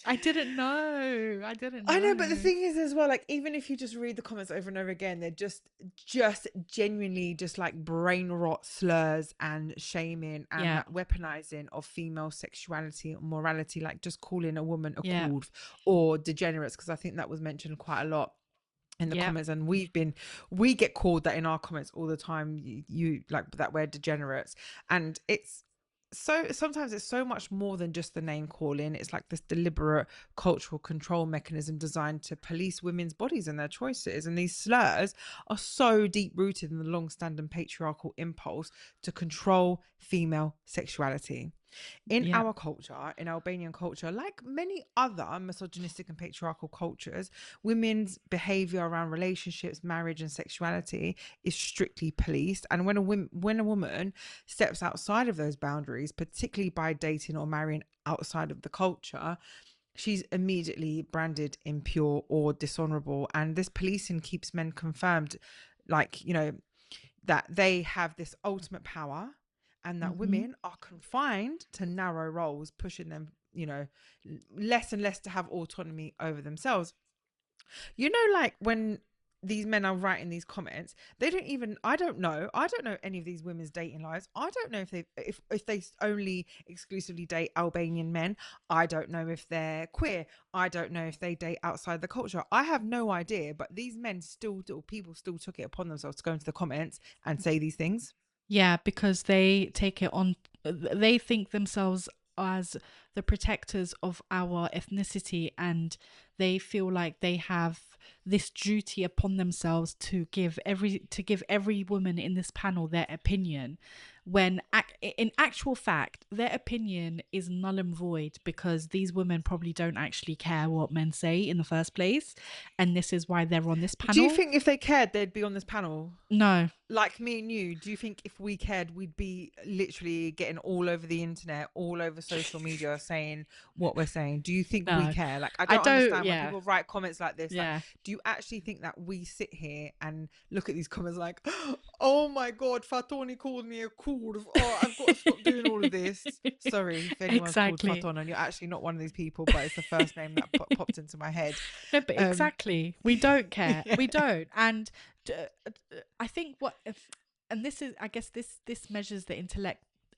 I didn't know. I know, but the thing is as well, like even if you just read the comments over and over again, they're just genuinely just like brain rot slurs and shaming and that weaponizing of female sexuality and morality, like just calling a woman a cool or degenerates, because I think that was mentioned quite a lot in the comments, and we get called that in our comments all the time. You like that we're degenerates, and it's so sometimes it's so much more than just the name calling. It's like this deliberate cultural control mechanism designed to police women's bodies and their choices. And these slurs are so deep rooted in the long-standing patriarchal impulse to control female sexuality. In our culture, in Albanian culture, like many other misogynistic and patriarchal cultures, women's behavior around relationships, marriage and sexuality is strictly policed. And when a woman steps outside of those boundaries, particularly by dating or marrying outside of the culture, she's immediately branded impure or dishonorable. And this policing keeps men confirmed, like, you know, that they have this ultimate power, and that women are confined to narrow roles, pushing them, you know, less and less to have autonomy over themselves. You know, like when these men are writing these comments, they don't even, I don't know any of these women's dating lives. I don't know if they only exclusively date Albanian men. I don't know if they're queer. I don't know if they date outside the culture. I have no idea, but these men people still took it upon themselves to go into the comments and say these things. Yeah, because they take it on, they think themselves as the protectors of our ethnicity, and they feel like they have this duty upon themselves to give every woman in this panel their opinion, when in actual fact their opinion is null and void, because these women probably don't actually care what men say in the first place, and this is why they're on this panel. Do you think if they cared they'd be on this panel? No. Like me and you, do you think if we cared we'd be literally getting all over the internet, all over social media saying what we're saying? Do you think we care? Like I don't understand when people write comments like this. Like, do you actually think that we sit here and look at these comments like, oh my god, Fatoni called me a kurv, oh I've got to stop doing all of this? Sorry if anyone's called Faton and you're actually not one of these people, but it's the first name that popped into my head. No, but exactly, we don't care. We don't. And I think this is, I guess this measures the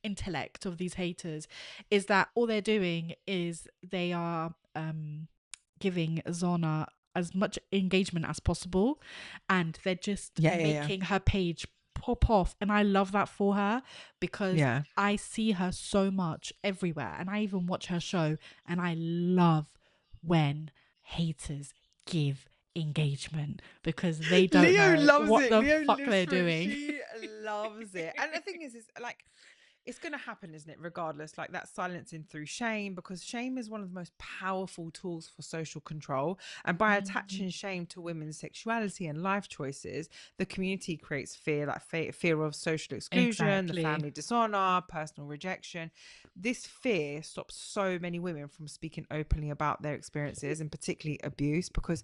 intellect of these haters, is that all they're doing is they are giving Zana as much engagement as possible, and they're just making her page pop off. And I love that for her, because I see her so much everywhere, and I even watch her show, and I love when haters give engagement, because they don't know what the fuck they're doing. She loves it. And the thing is like, it's going to happen, isn't it? Regardless, like that silencing through shame, because shame is one of the most powerful tools for social control. And by attaching shame to women's sexuality and life choices, the community creates fear, like fear of social exclusion, the family dishonor, personal rejection. This fear stops so many women from speaking openly about their experiences, and particularly abuse, because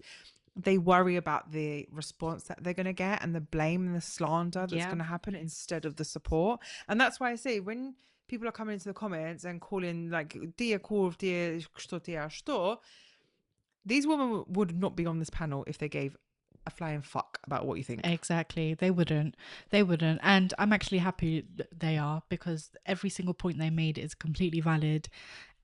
they worry about the response that they're going to get and the blame and the slander that's going to happen instead of the support. And that's why I say, when people are coming into the comments and calling like dia kurv, dia shto, these women would not be on this panel if they gave a flying fuck about what you think. Exactly. They wouldn't. And I'm actually happy they are, because every single point they made is completely valid.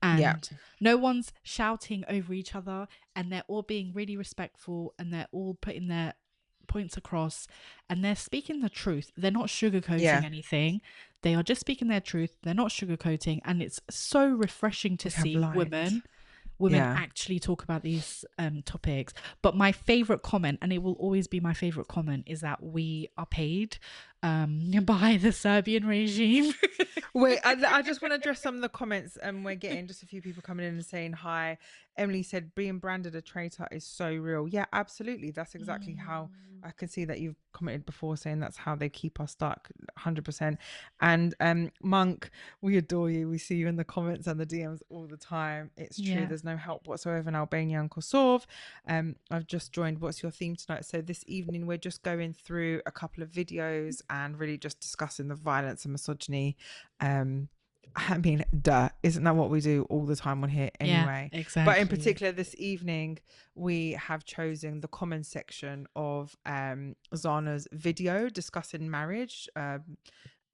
And no one's shouting over each other, and they're all being really respectful, and they're all putting their points across, and they're speaking the truth. They're not sugarcoating anything. They are just speaking their truth. They're not sugarcoating. And it's so refreshing to see women actually talk about these topics. But my favorite comment, and it will always be my favorite comment, is that we are paid by the Serbian regime. Wait, I just want to address some of the comments, and we're getting just a few people coming in and saying hi. Emily said being branded a traitor is so real. Yeah, absolutely. That's exactly how I can see that you've commented before saying that's how they keep us stuck. 100%. And Monk, we adore you. We see you in the comments and the DMs all the time. It's true. Yeah. There's no help whatsoever in Albania and Kosovo. I've just joined What's Your Theme Tonight? So this evening we're just going through a couple of videos and really just discussing the violence and misogyny. I mean, duh, isn't that what we do all the time on here anyway? Yeah, exactly. But in particular, this evening, we have chosen the comments section of Zana's video discussing marriage,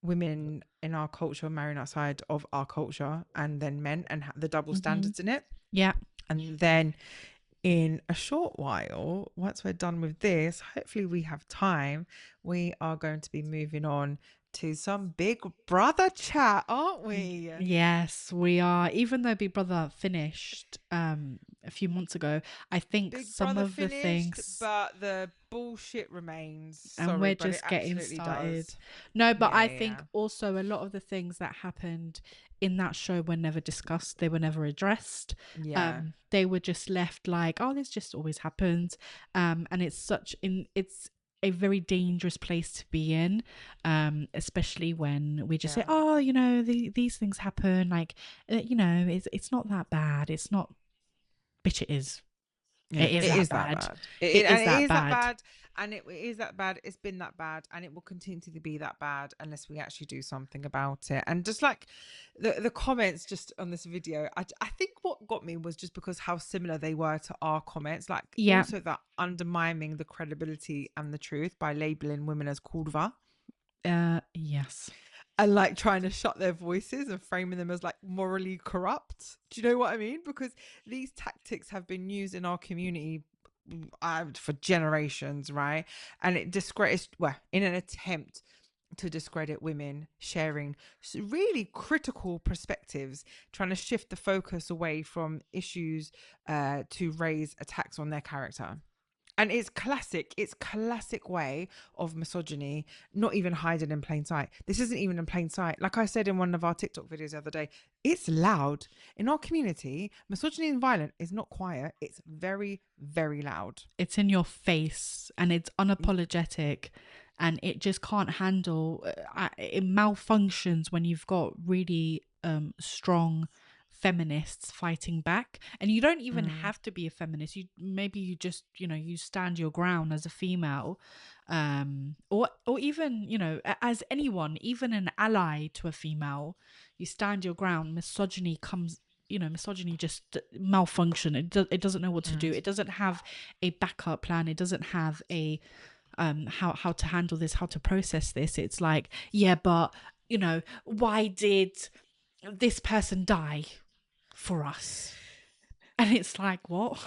women in our culture marrying outside of our culture, and then men and the double standards in it. Yeah. And then in a short while, once we're done with this, hopefully we have time, we are going to be moving on to some Big Brother chat, aren't we? Yes, we are. Even though Big Brother finished a few months ago, I think Big some Brother of the finished, things, but the bullshit remains. and Sorry, we're but just it getting absolutely started. does. No, but Yeah, I yeah, think yeah. also a lot of the things that happened in that show were never discussed. They were never addressed. Yeah. They were just left like, oh, this just always happens. And it's it's a very dangerous place to be in, especially when we just say, oh, you know, these things happen, like, you know, it's not that bad. It's not, bitch, it is. Yeah, It is that bad. It is is that that bad. bad, and it is that bad. It's been that bad, and it will continue to be that bad unless we actually do something about it. And just like the comments just on this video, I think what got me was just because how similar they were to our comments. Like, Yeah. also that undermining the credibility and the truth by labeling women as kurva. Yes. And like trying to shut their voices and framing them as like morally corrupt. Do you know what I mean? Because these tactics have been used in our community for generations, right? And it discredits, well, in an attempt to discredit women sharing really critical perspectives, trying to shift the focus away from issues to raise attacks on their character. And it's classic way of misogyny, not even hiding in plain sight. This isn't even in plain sight. Like I said in one of our TikTok videos the other day, it's loud. In our community, misogyny and violence is not quiet. It's very, very loud. It's in your face and it's unapologetic, and it just can't handle, it malfunctions when you've got really strong feminists fighting back. And you don't even have to be a feminist. You just, you know, you stand your ground as a female, or even, you know, as anyone, even an ally to a female, you stand your ground. Misogyny comes, you know, misogyny just malfunction. It doesn't know what to do. It doesn't have a backup plan. It doesn't have a how to handle this, how to process this. It's like, yeah, but, you know, why did this person die for us? And it's like, what?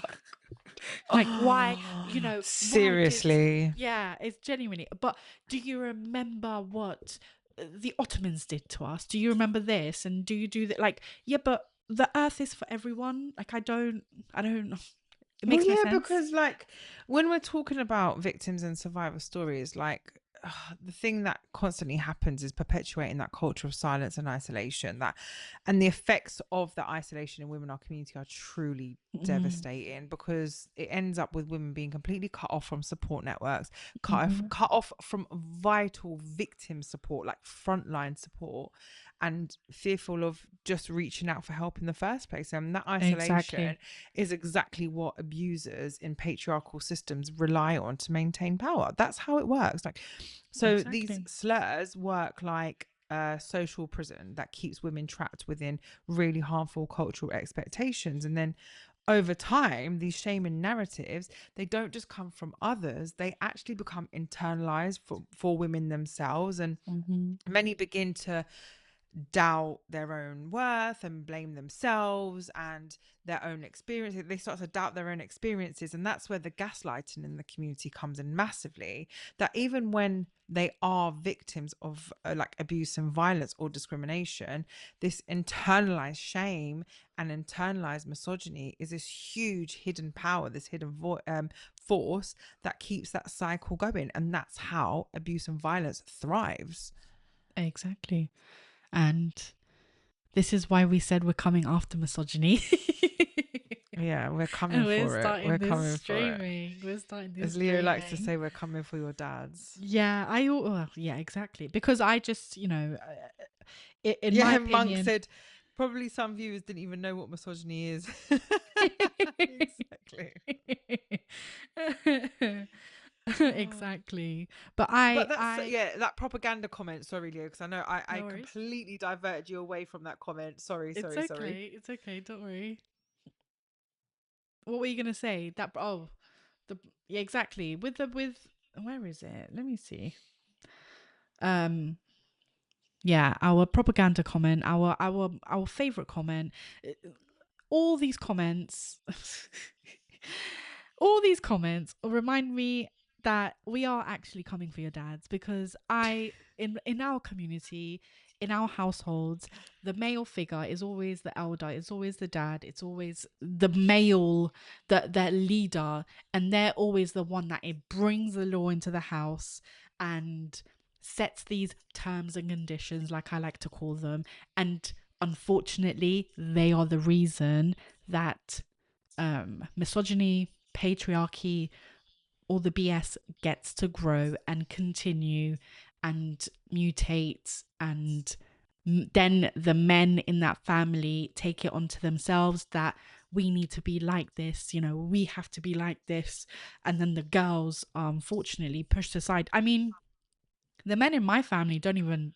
Like, why, you know, seriously? Yeah, it's genuinely. But do you remember what the Ottomans did to us? Do you remember this? And do you do that? Like, yeah, but the earth is for everyone. Like, I don't it makes no sense. Because like when we're talking about victims and survivor stories, like the thing that constantly happens is perpetuating that culture of silence and isolation, and the effects of that isolation in women in our community are truly devastating, because it ends up with women being completely cut off from support networks, cut off from vital victim support, like frontline support, and fearful of just reaching out for help in the first place. And that isolation is exactly what abusers in patriarchal systems rely on to maintain power. That's how it works. Like, so these slurs work like a social prison that keeps women trapped within really harmful cultural expectations. And then over time, these shaming narratives, they don't just come from others, they actually become internalized for women themselves. And many begin to doubt their own worth and blame themselves and their own experiences. They start to doubt their own experiences, and that's where the gaslighting in the community comes in massively. That even when they are victims of like abuse and violence or discrimination, this internalized shame and internalized misogyny is this huge hidden power, this hidden force that keeps that cycle going. And that's how abuse and violence thrives. Exactly. And this is why we said we're coming after misogyny. Yeah, we're coming And we're for it. starting We're this coming for it. streaming. We're starting this As Leo likes to streaming. say, we're coming for your dads. Yeah, well, yeah, exactly. Because I just, in my Yeah, Monk opinion, said probably some viewers didn't even know what misogyny is. Exactly. Exactly. But that's that propaganda comment. Sorry, Leo, because I know I No worries. completely diverted you away from that comment. Sorry. It's okay. It's okay. Don't worry. What were you gonna say? Yeah, exactly. With where is it? Let me see. Yeah, our propaganda comment, our favorite comment. All these comments, all these comments remind me that we are actually coming for your dads, because in our community, in our households, the male figure is always the elder, it's always the dad, it's always the male, the leader, and they're always the one that it brings the law into the house and sets these terms and conditions, like I like to call them. And unfortunately, they are the reason that misogyny, patriarchy, all the BS gets to grow and continue and mutate, and then the men in that family take it onto themselves that we need to be like this, we have to be like this, and then the girls are unfortunately pushed aside. I mean, the men in my family don't even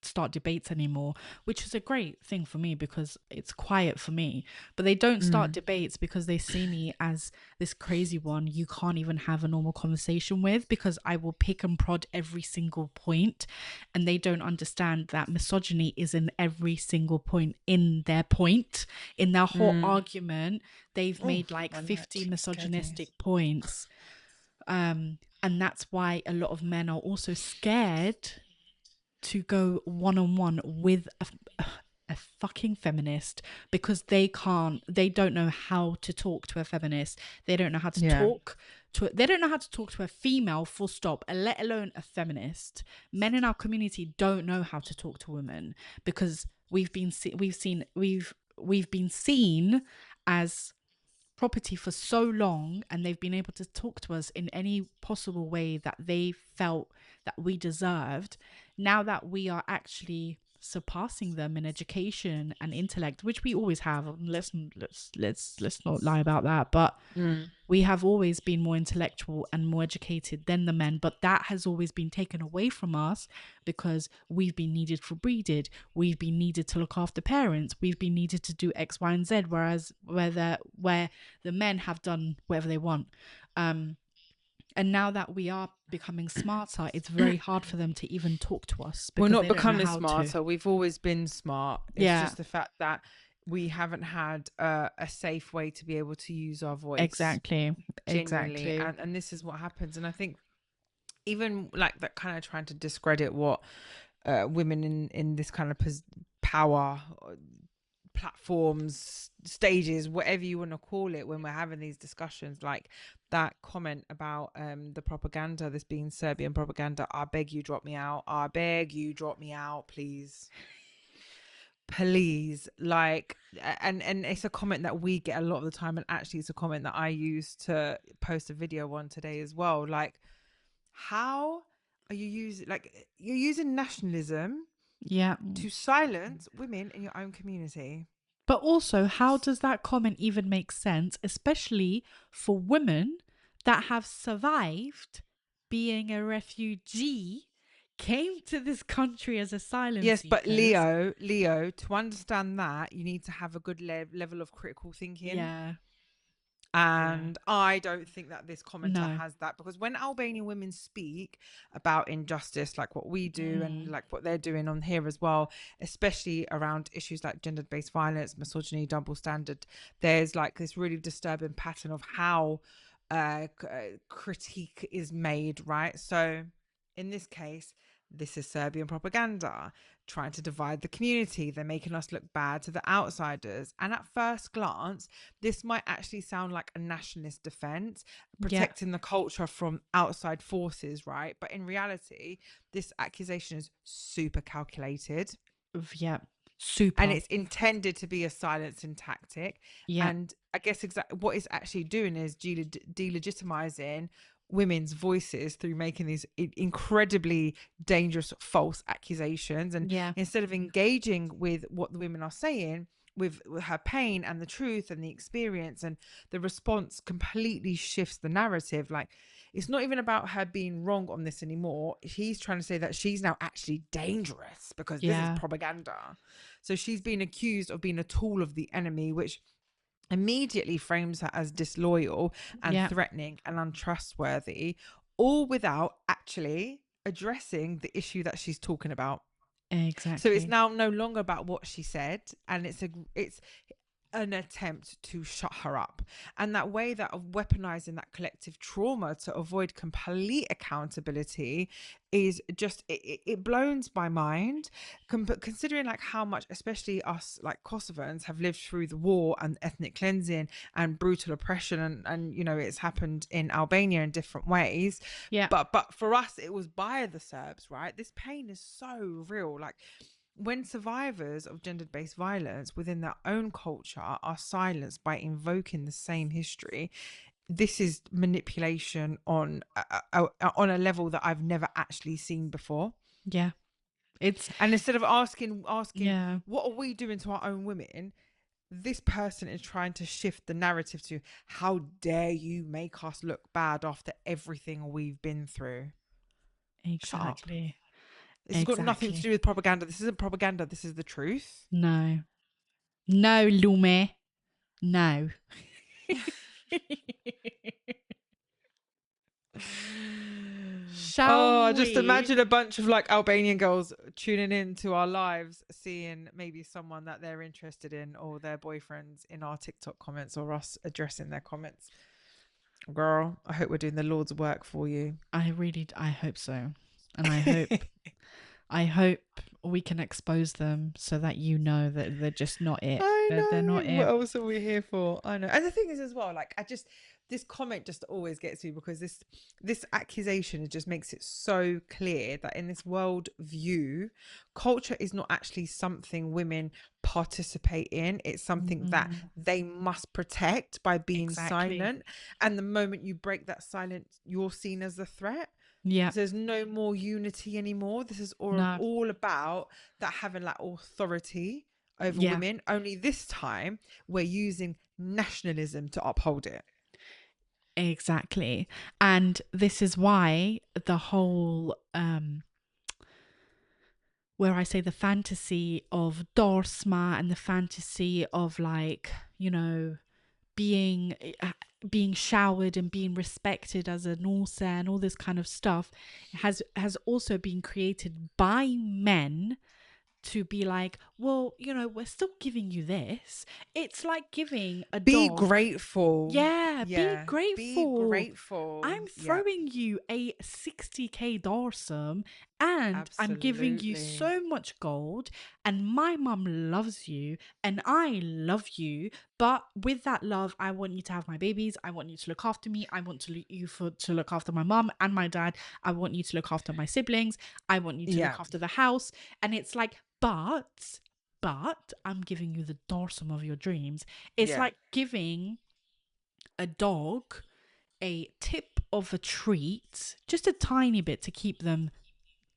start debates anymore, which is a great thing for me because it's quiet for me. But they don't start debates because they see me as this crazy one you can't even have a normal conversation with, because I will pick and prod every single point, and they don't understand that misogyny is in every single point in their whole argument. They've made like 50 misogynistic points. And that's why a lot of men are also scared to go one-on-one with a fucking feminist, because they don't know how to talk to a feminist. They don't know how to talk to they don't know how to talk to a female, full stop, let alone a feminist. Men in our community don't know how to talk to women, because we've been seen as property for so long, and they've been able to talk to us in any possible way that they felt that we deserved. Now that we are actually surpassing them in education and intellect, which we always have, let's not lie about that, but we have always been more intellectual and more educated than the men, but that has always been taken away from us because we've been needed for breeded, we've been needed to look after parents, we've been needed to do X, Y, and Z, whereas where the men have done whatever they want. And now that we are becoming smarter, it's very hard for them to even talk to us. We're not they don't know becoming how smarter. to. We've always been smart. It's just the fact that we haven't had a safe way to be able to use our voice. Exactly. Genuinely. And this is what happens. And I think even like that kind of trying to discredit what women in this kind of power platforms, stages, whatever you want to call it, when we're having these discussions, like that comment about the propaganda, this being Serbian propaganda, I beg you drop me out, please, like, and it's a comment that we get a lot of the time, and actually it's a comment that I use to post a video on today as well. Like, how are you using, like, you're using nationalism to silence women in your own community? But also, how does that comment even make sense, especially for women that have survived being a refugee, came to this country as asylum seekers? But Leo, to understand that, you need to have a good level of critical thinking. Yeah. And I don't think that this commenter has that, because when Albanian women speak about injustice, like what we do and like what they're doing on here as well, especially around issues like gender-based violence, misogyny, double standard, there's like this really disturbing pattern of how critique is made, right? So in this case, this is Serbian propaganda trying to divide the community. They're making us look bad to the outsiders. And at first glance, this might actually sound like a nationalist defense, protecting the culture from outside forces, right? But in reality, this accusation is super calculated. Yeah. Super. And it's intended to be a silencing tactic. Yeah. And I guess exactly what it's actually doing is delegitimizing women's voices through making these incredibly dangerous false accusations. And Yeah. instead of engaging with what the women are saying, with her pain and the truth and the experience, and the response completely shifts the narrative. Like, it's not even about her being wrong on this anymore. He's trying to say that she's now actually dangerous because this is propaganda. So she's being accused of being a tool of the enemy, which immediately frames her as disloyal and threatening and untrustworthy, all without actually addressing the issue that she's talking about. Exactly. So it's now no longer about what she said, and it's an attempt to shut her up. And that way that of weaponizing that collective trauma to avoid complete accountability is just, it blows my mind, considering like how much, especially us like Kosovans, have lived through the war and ethnic cleansing and brutal oppression, and you know, it's happened in Albania in different ways. But for us, it was by the Serbs, right? This pain is so real. Like, when survivors of gender-based violence within their own culture are silenced by invoking the same history, this is manipulation on a level that I've never actually seen before. Yeah. And instead of asking what are we doing to our own women, this person is trying to shift the narrative to, how dare you make us look bad after everything we've been through. Exactly. It's got nothing to do with propaganda. This isn't propaganda. This is the truth. No, Lume. No. Just imagine a bunch of like Albanian girls tuning in to our lives, seeing maybe someone that they're interested in, or their boyfriends in our TikTok comments, or us addressing their comments. Girl, I hope we're doing the Lord's work for you. I hope so. And I hope we can expose them so that you know that they're just not it. They're not it. What else are we here for? I know. And the thing is as well, like, this comment just always gets me, because this accusation, it just makes it so clear that in this world view, culture is not actually something women participate in. It's something that they must protect by being silent. And the moment you break that silence, you're seen as a threat. Yeah. So there's no more unity anymore. This is all about that having like authority over women. Only this time we're using nationalism to uphold it. Exactly. And this is why the whole where I say the fantasy of Dorsma and the fantasy of, like, you know, being showered and being respected as a Norse and all this kind of stuff has also been created by men to be like, well, you know, we're still giving you this. It's like giving a be dog. Grateful. Be grateful. I'm Yeah. throwing you a 60k dorsum, and I'm giving you so much gold, and my mum loves you and I love you, but with that love, I want you to have my babies. I want you to look after me. I want to look after my mum and my dad. I want you to look after my siblings. I want you to look after the house. And it's like, but I'm giving you the dorsum of your dreams. It's like giving a dog a tip of a treat, just a tiny bit, to keep them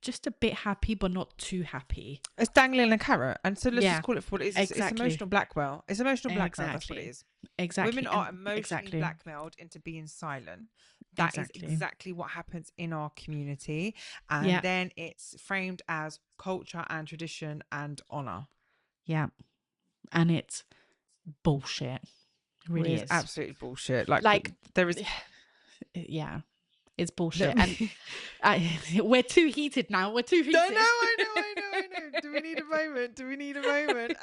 just a bit happy, but not too happy. It's dangling a carrot. And so let's just call it for what it is. It's emotional blackmail. It's emotional blackmail. That's what it is. Exactly. Women are emotionally blackmailed into being silent. That is exactly what happens in our community. And then it's framed as culture and tradition and honor. Yeah. And it's bullshit. It really is. Absolutely bullshit. Like there is... Yeah. It's bullshit. And we're too heated now. We're too heated. I know. Do we need a moment?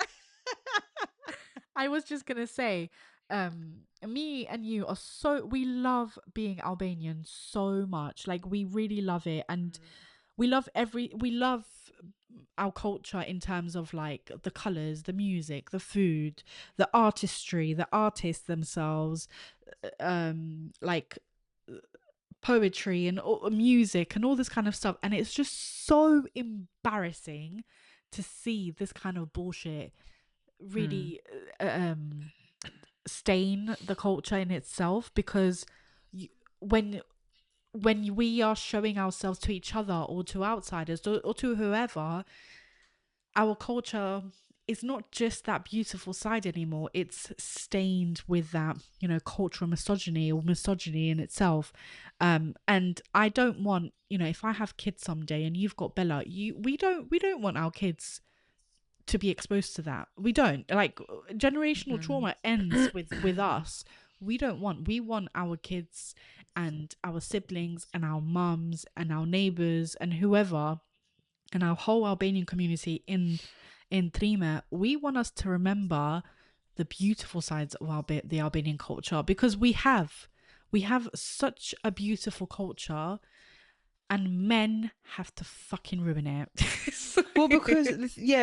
I was just going to say, me and you are we love being Albanian so much. Like, we really love it. And we love our culture in terms of, like, the colors, the music, the food, the artistry, the artists themselves, like poetry and music and all this kind of stuff. And it's just so embarrassing to see this kind of bullshit really stain the culture in itself, because when we are showing ourselves to each other or to outsiders or to whoever, our culture is not just that beautiful side anymore. It's stained with that, you know, cultural misogyny or misogyny in itself. And I don't want, you know, if I have kids someday and you've got Bella, we don't want our kids to be exposed to that. We don't. Like, generational trauma ends with us. We want our kids and our siblings and our mums and our neighbors and whoever and our whole Albanian community in Trime, we want us to remember the beautiful sides of the Albanian culture, because we have such a beautiful culture, and men have to fucking ruin it. Well, because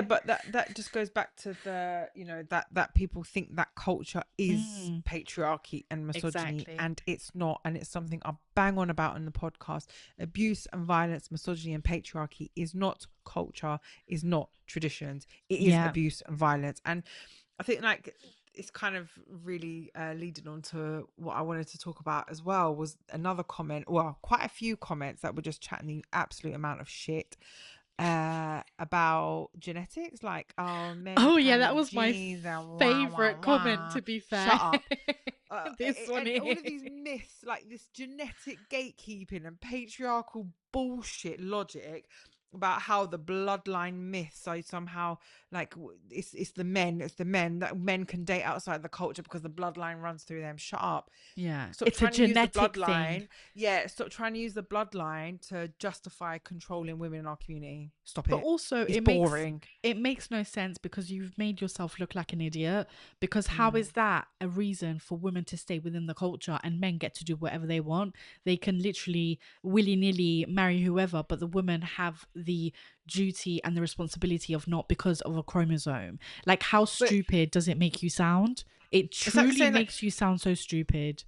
but that just goes back to the, you know, that people think that culture is patriarchy and misogyny. Exactly. And it's not. And it's something I bang on about in the podcast. Abuse and violence, misogyny and patriarchy is not culture, is not traditions. It is abuse and violence. And I think, like, it's kind of really leading on to what I wanted to talk about as well, was another comment, well, quite a few comments that were just chatting the absolute amount of shit about genetics, like, men that was my favorite comment, to be fair. Shut up. This one and all of these myths, like this genetic gatekeeping and patriarchal bullshit logic about how the bloodline myths are somehow like it's the men that men can date outside the culture because the bloodline runs through them. Shut up. Stop it's a genetic thing. Stop trying to use the bloodline to justify controlling women in our community. Stop it. But also, it's boring. It makes no sense, because you've made yourself look like an idiot. Because how is that a reason for women to stay within the culture and men get to do whatever they want? They can literally willy-nilly marry whoever, but the women have the duty and the responsibility of not, because of a chromosome. Like, how stupid does it make you sound? It truly makes you sound so stupid.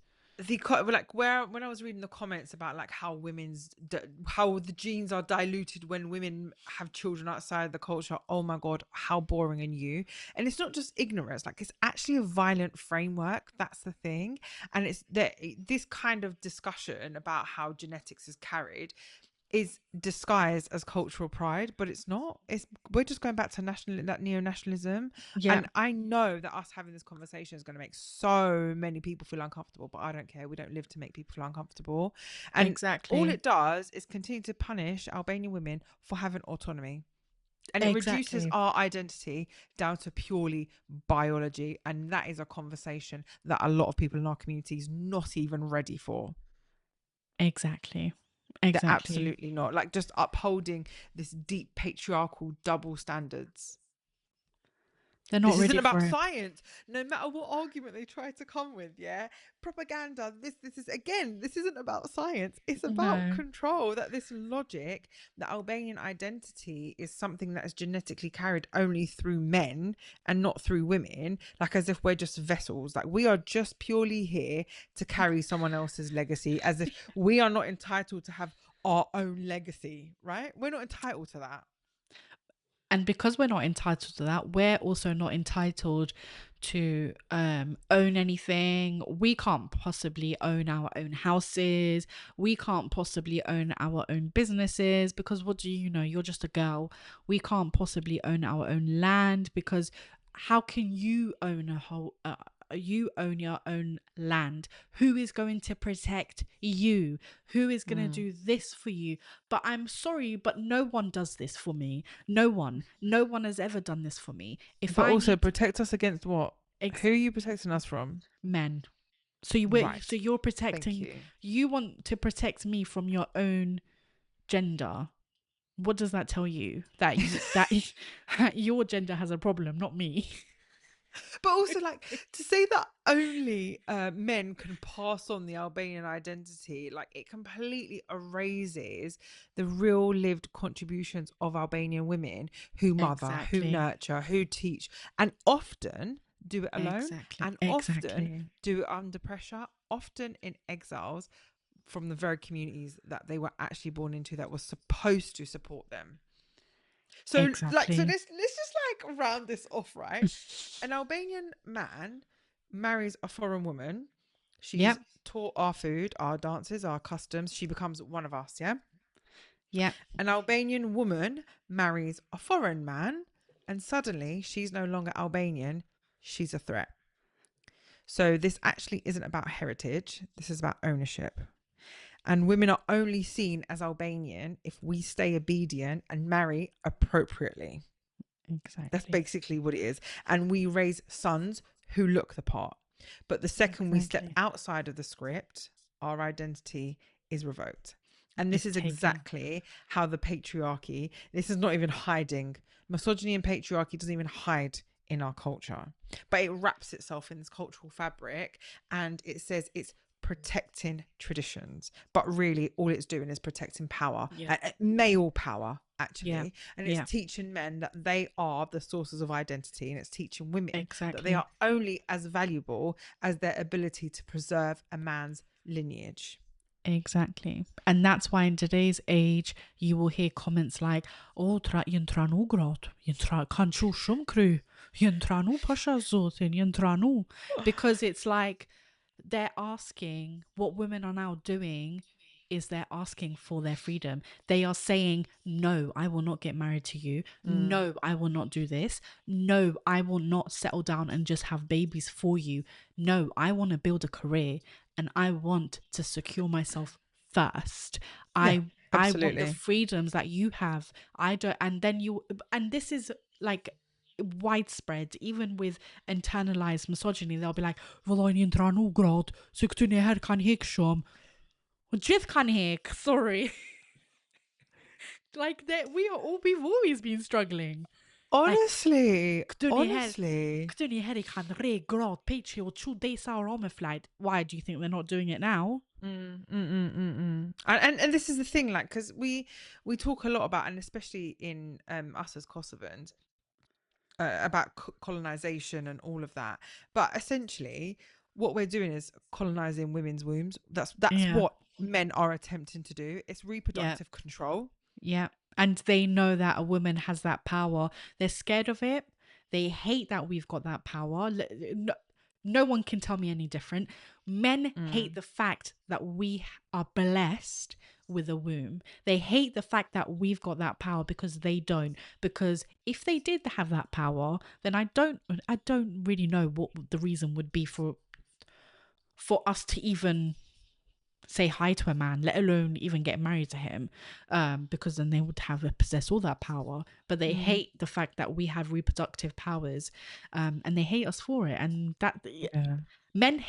When I was reading the comments about like how how the genes are diluted when women have children outside the culture, oh my god, how boring. And it's not just ignorance, like it's actually a violent framework. That's the thing. And it's this kind of discussion about how genetics is carried is disguised as cultural pride, but it's not. We're just going back to neo-nationalism. And I know that us having this conversation is going to make so many people feel uncomfortable, but I don't care. We don't live to make people feel uncomfortable. And exactly, all it does is continue to punish Albanian women for having autonomy. And it reduces our identity down to purely biology. And that is a conversation that a lot of people in our community is not even ready for. Exactly. They're absolutely not. Like, just upholding this deep patriarchal double standards. They're not this ready isn't about for science, no matter what argument they try to come with. Propaganda. This isn't about science. It's about control. That this logic that Albanian identity is something that is genetically carried only through men and not through women, like as if we're just vessels. Like, we are just purely here to carry someone else's legacy, as if we are not entitled to have our own legacy, right? We're not entitled to that. And because we're not entitled to that, we're also not entitled to own anything. We can't possibly own our own houses. We can't possibly own our own businesses, because what do you know? You're just a girl. We can't possibly own our own land, because how can you own you own your own land? Who is going to protect you? Who is going to do this for you? But I'm sorry, but no one does this for me. No one has ever done this for me. Protect us against what? Who are you protecting us from? Men. So you're protecting. You want to protect me from your own gender. What does that tell you? That your gender has a problem, not me. But also, like, to say that only men can pass on the Albanian identity, like, it completely erases the real lived contributions of Albanian women who mother, who nurture, who teach, and often do it alone, often do it under pressure, often in exiles from the very communities that they were actually born into, that was supposed to support them. So Exactly. let's just like round this off, right? An Albanian man marries a foreign woman. She's Yep. taught our food, our dances, our customs. She becomes one of us, yeah? Yep. An Albanian woman marries a foreign man, and suddenly she's no longer Albanian, she's a threat. So this actually isn't about heritage, this is about ownership. And women are only seen as Albanian if we stay obedient and marry appropriately. Exactly. That's basically what it is. And we raise sons who look the part. But the second we step Exactly. outside of the script, our identity is revoked. And this It's is taken. exactly how the patriarchy, this is not even hiding. Misogyny and patriarchy doesn't even hide in our culture. But it wraps itself in this cultural fabric and it says it's protecting traditions. But really all it's doing is protecting power, male power, actually. And it's teaching men that they are the sources of identity, and it's teaching women that they are only as valuable as their ability to preserve a man's lineage. Exactly. And that's why in today's age you will hear comments like, oh, jëntranu grot, kanchu shumë kry, jëntranu pasha zotin, jëntranu. Because it's like they're asking, what women are now doing is they're asking for their freedom. They are saying, no, I will not get married to you. No, I will not do this. No, I will not settle down and just have babies for you. No, I want to build a career and I want to secure myself first. I want the freedoms that you have. I don't, and then you, and this is like widespread, even with internalized misogyny. They'll be like, sorry. Like that, we've always been struggling. Honestly. Why do you think they're not doing it now? And this is the thing, like, because we talk a lot about, and especially in us as Kosovans, about colonization and all of that. But essentially, what we're doing is colonizing women's wombs. That's what men are attempting to do. It's reproductive control. Yeah. And they know that a woman has that power. They're scared of it. They hate that we've got that power. No one can tell me any different. Men hate the fact that we are blessed with a womb. They hate the fact that we've got that power because they don't. Because if they did have that power, then I don't really know what the reason would be for us to even say hi to a man, let alone even get married to him, because then they would possess all that power. But they hate the fact that we have reproductive powers, and they hate us for it. And that men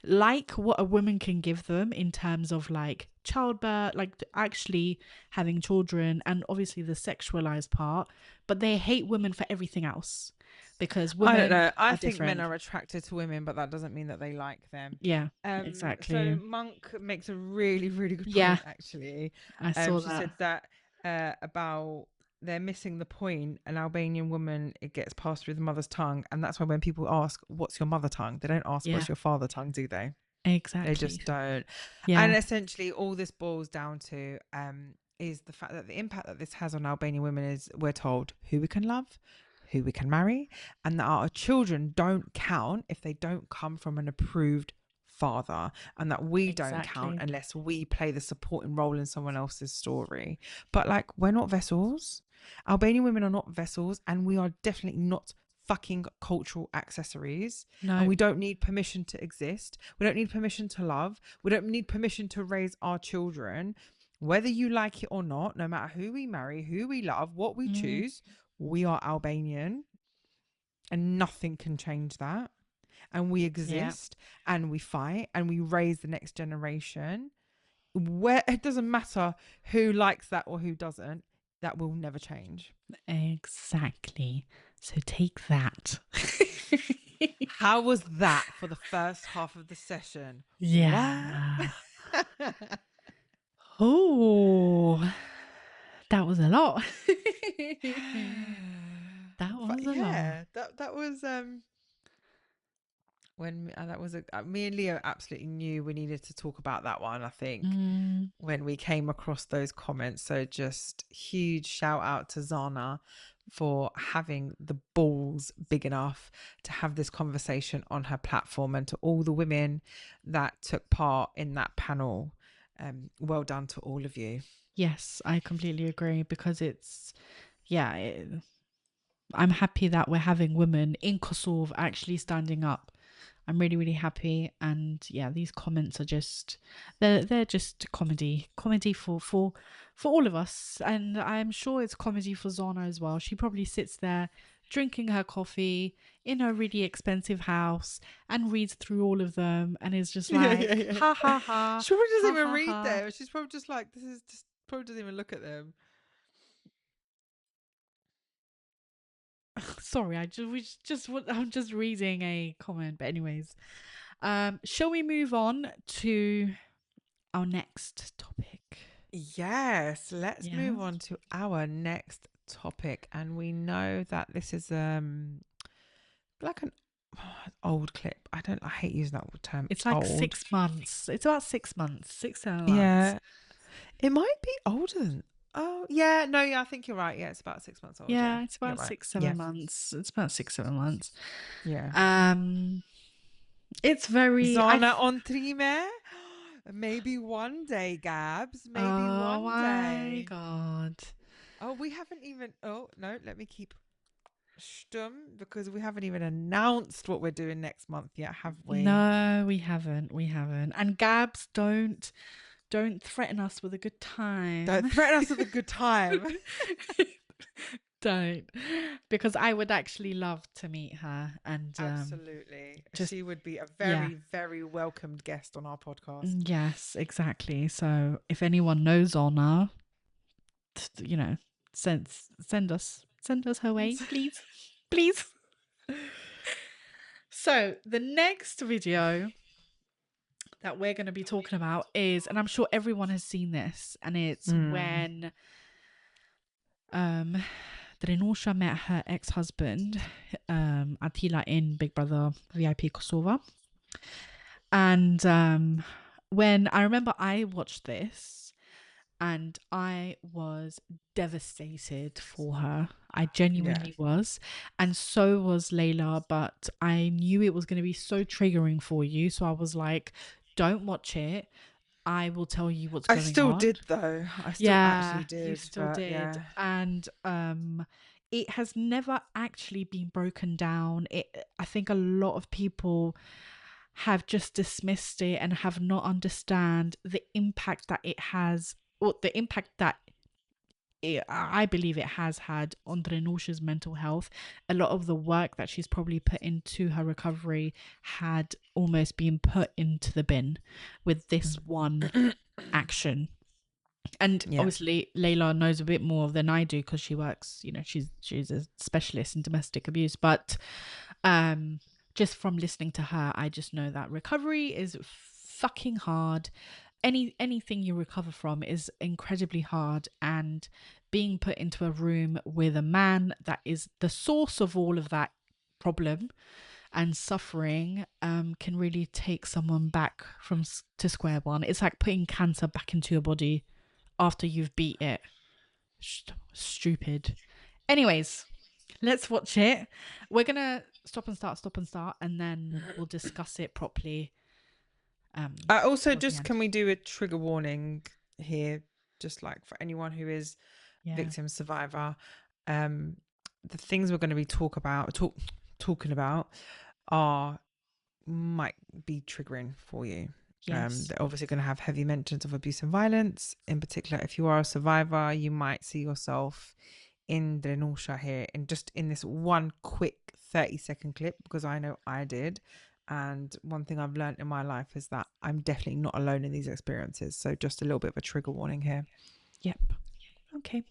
like what a woman can give them in terms of like childbirth, like actually having children, and obviously the sexualized part, but they hate women for everything else. Because women, I don't know. I think different. men are attracted to women, but that doesn't mean that they like them. Yeah, exactly. So Monk makes a really, really good point, actually. I saw she said that about they're missing the point. An Albanian woman, it gets passed through the mother's tongue. And that's why when people ask, what's your mother tongue? They don't ask, what's your father tongue, do they? Exactly. They just don't. Yeah. And essentially all this boils down to is the fact that the impact that this has on Albanian women is we're told who we can love, who we can marry, and that our children don't count if they don't come from an approved father, and that we don't count unless we play the supporting role in someone else's story. But like, we're not vessels. Albanian women are not vessels, and we are definitely not fucking cultural accessories. No. And we don't need permission to exist. We don't need permission to love. We don't need permission to raise our children. Whether you like it or not, no matter who we marry, who we love, what we choose, we are Albanian, and nothing can change that. And we exist and we fight and we raise the next generation. Where it doesn't matter who likes that or who doesn't, that will never change. Exactly. So take that. How was that for the first half of the session? Yeah. Oh, that was a lot. That was a lot. That was when that was me and Leo absolutely knew we needed to talk about that one, I think, when we came across those comments. So just huge shout out to Zana for having the balls big enough to have this conversation on her platform, and to all the women that took part in that panel. Well done to all of you. Yes, I completely agree, because it's, I'm happy that we're having women in Kosovo actually standing up. I'm really, really happy. And yeah, these comments are just, they're just comedy for all of us. And I'm sure it's comedy for Zana as well. She probably sits there drinking her coffee in her really expensive house and reads through all of them and is just like, ha ha ha. She probably doesn't ha, even ha, read ha. them. She's probably just like, this is just, probably doesn't even look at them. Sorry, I'm just reading a comment. But anyways, shall we move on to our next topic? Yes, let's move Yes. on to our next topic. And we know that this is like an old clip. I hate using that term. It's like old. 6 months. It's about 6 months, 7 months. Yeah, it might be older than. Oh yeah, no, yeah, I think you're right. Yeah, it's about 6 months old. Yeah, it's about you're right. 6, 7 months. It's about 6, 7 months. Yeah. It's very Zana on Trime. Maybe one day, Gabs. Maybe oh one my day. god. Oh, we haven't even. Oh no, let me keep stum, because we haven't even announced what we're doing next month yet, have we? No, we haven't. And Gabs, don't threaten us with a good time. Don't threaten us with a good time. Don't, because I would actually love to meet her. And Absolutely, she would be a very, very welcomed guest on our podcast. Yes, exactly. So if anyone knows Honor, send us her way, please. Please. So the next video that we're going to be talking about is, and I'm sure everyone has seen this, and it's when Drenosha met her ex-husband Attila in Big Brother VIP Kosovo. And when I remember I watched this and I was devastated for her. I genuinely was. And so was Lejla, but I knew it was going to be so triggering for you. So I was like, don't watch it. I will tell you what's going on. I still did, though. I still actually did. You still did. Yeah. And it has never actually been broken down. I think a lot of people have just dismissed it and have not understand the impact that it has, or the impact that I believe it has had on Drenosha's mental health. A lot of the work that she's probably put into her recovery had almost been put into the bin with this one action. And obviously Lejla knows a bit more than I do because she works, she's a specialist in domestic abuse. But just from listening to her, I just know that recovery is fucking hard. Anything you recover from is incredibly hard, and being put into a room with a man that is the source of all of that problem and suffering can really take someone back to square one. It's like putting cancer back into your body after you've beat it. Stupid. Anyways, let's watch it. We're gonna stop and start, and then we'll discuss it properly. I also can we do a trigger warning here, just like for anyone who is victim survivor. The things we're going to be talking about might be triggering for you. Yes. They're obviously going to have heavy mentions of abuse and violence. In particular, if you are a survivor, you might see yourself in Drenosha here, and just in this one quick 30-second clip, because I know I did. And one thing I've learned in my life is that I'm definitely not alone in these experiences. So just a little bit of a trigger warning here. Yep. Okay.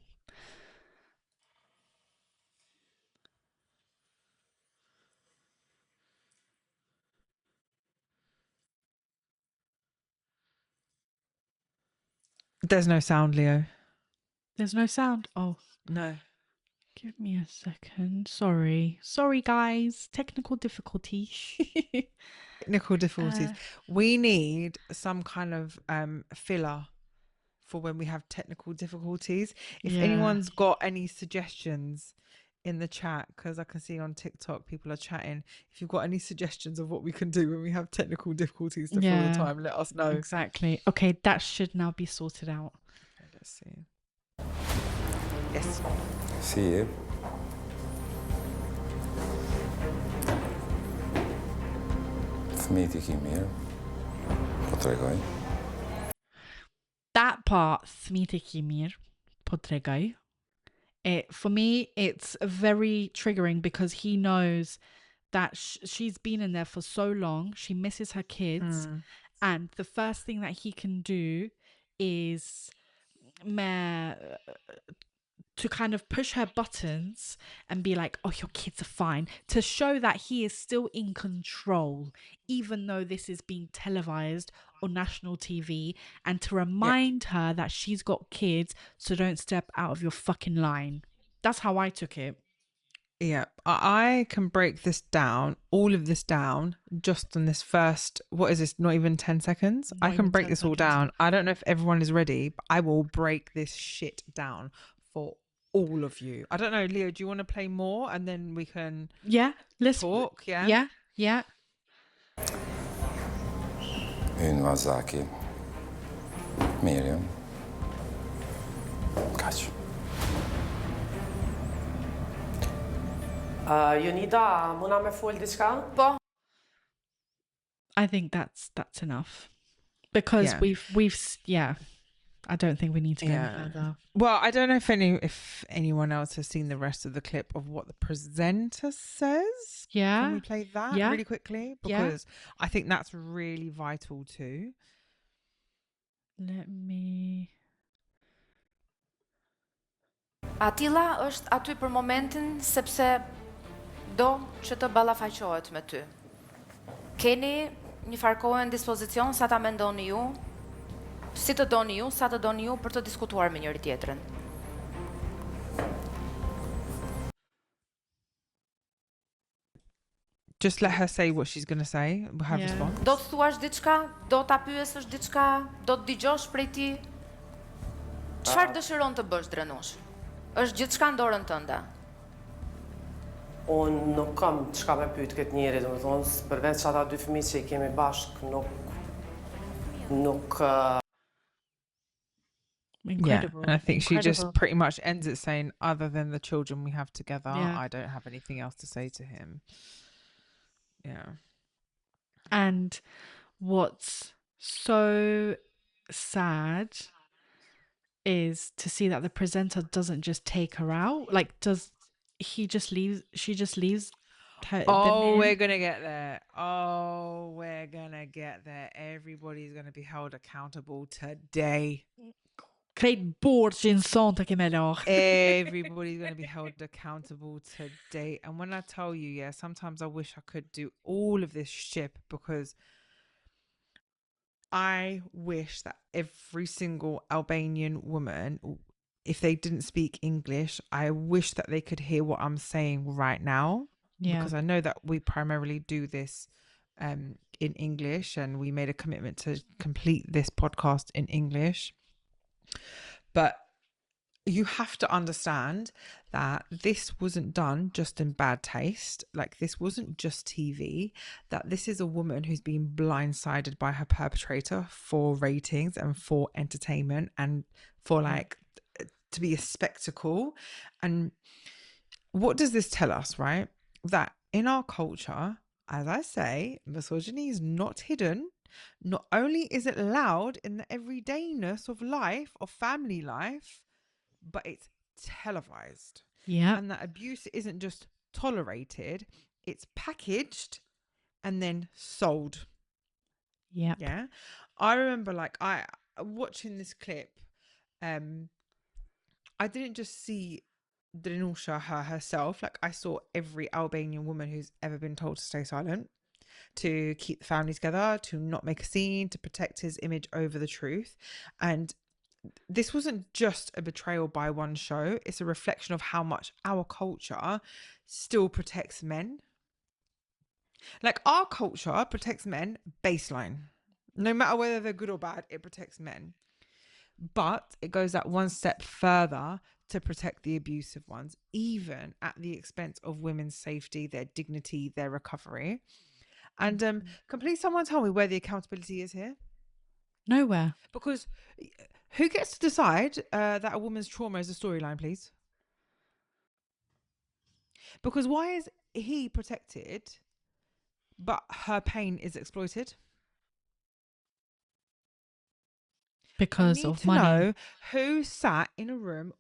There's no sound, Leo. There's no sound. Oh. No. Give me a second. Sorry, guys. Technical difficulty. Technical difficulties. We need some kind of filler for when we have technical difficulties. If anyone's got any suggestions in the chat, because I can see on TikTok people are chatting, if you've got any suggestions of what we can do when we have technical difficulties to fill the time, let us know. Exactly. Okay, that should now be sorted out. Okay, let's see. Yes. Sí, Fëmijët I ki mirë, po tregoj. That part, Thmita Kimir, Podregaj. For me, it's very triggering because he knows that she's been in there for so long. She misses her kids. And the first thing that he can do is to kind of push her buttons and be like, oh, your kids are fine, to show that he is still in control, even though this is being televised on national TV, and to remind her that she's got kids, so don't step out of your fucking line. That's how I took it. Yeah, I can break this down, all of this down, just on this first, what is this, not even 10 seconds? I can break this all down. I don't know if everyone is ready, but I will break this shit down for all of you. I don't know, Leo, do you want to play more and then we can let's talk? Yeah. Unë Vazaki, Miriam, kaq. Jonida, muna me fol diçka? Po. I think that's enough, because we've I don't think we need to go any further. Well, I don't know if anyone else has seen the rest of the clip of what the presenter says. Can we play that really quickly? Because I think that's really vital too. Let me... Atilla është aty për momentin sepse do që të ballafaqohet me ty. Keni një farë kohë në dispozicion sa ta mendoni ju, si të doni ju, sa të doni ju për të diskutuar me njëri tjetrin. Just let her say what she's going to say. We'll have response. Do të thuash diçka, do ta pyesësh diçka, do të dëgjosh prej tij. Çfarë dëshiron të bësh, Drenush? Është gjithçka në dorën tënde. Unë nuk kam çka me pyet këtë njeri, domethënë, përveç ata dy fëmijë që I kemi bashk, nuk Incredible. And I think she just pretty much ends it saying, other than the children we have together, I don't have anything else to say to him. Yeah. And what's so sad is to see that the presenter doesn't just take her out. Like, she just leaves her. We're going to get there. We're going to get there. Everybody's going to be held accountable today. Everybody's going to be held accountable today. And when I tell you, sometimes I wish I could do all of this shit, because I wish that every single Albanian woman, if they didn't speak English, I wish that they could hear what I'm saying right now. Because I know that we primarily do this in English, and we made a commitment to complete this podcast in English. But you have to understand that this wasn't done just in bad taste. Like, this wasn't just TV, that this is a woman who's been blindsided by her perpetrator for ratings and for entertainment and for to be a spectacle. And what does this tell us, right? That in our culture, as I say, misogyny is not hidden. Not only is it loud in the everydayness of life, of family life, but it's televised. Yeah. And that abuse isn't just tolerated, it's packaged and then sold. Yeah. Yeah. I remember I watching this clip, I didn't just see Drenusha herself. Like, I saw every Albanian woman who's ever been told to stay silent, to keep the family together, to not make a scene, to protect his image over the truth. And this wasn't just a betrayal by one show. It's a reflection of how much our culture still protects men. Like, our culture protects men baseline. No matter whether they're good or bad, it protects men. But it goes that one step further to protect the abusive ones, even at the expense of women's safety, their dignity, their recovery. And can please someone tell me where the accountability is here? Nowhere. Because who gets to decide that a woman's trauma is a storyline, please? Because why is he protected, but her pain is exploited? Because of money. Know who sat in a room,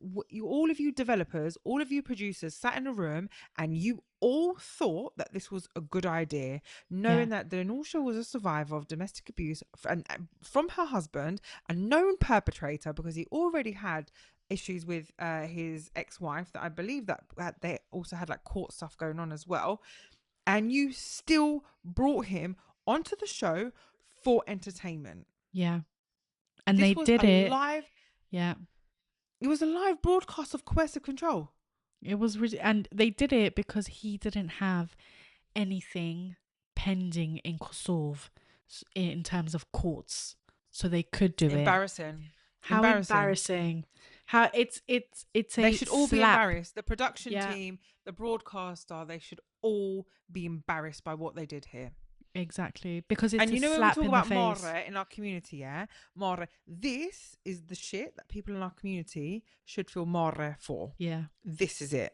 all of you developers, all of you producers sat in a room, and you all thought that this was a good idea, knowing that Leonarda was a survivor of domestic abuse and from her husband, a known perpetrator, because he already had issues with his ex-wife, that I believe that they also had like court stuff going on as well, and you still brought him onto the show for entertainment. Yeah. And This they did it. Yeah. It was a live broadcast of coercive control. It was and they did it because he didn't have anything pending in Kosovo in terms of courts, so they could do it. Embarrassing. How embarrassing. How it's a they should all be slap. embarrassed. The production team, the broadcaster, they should all be embarrassed by what they did here. Exactly, because it's and you know when we talk about more in our community, more, this is the shit that people in our community should feel more for. Yeah, this is it.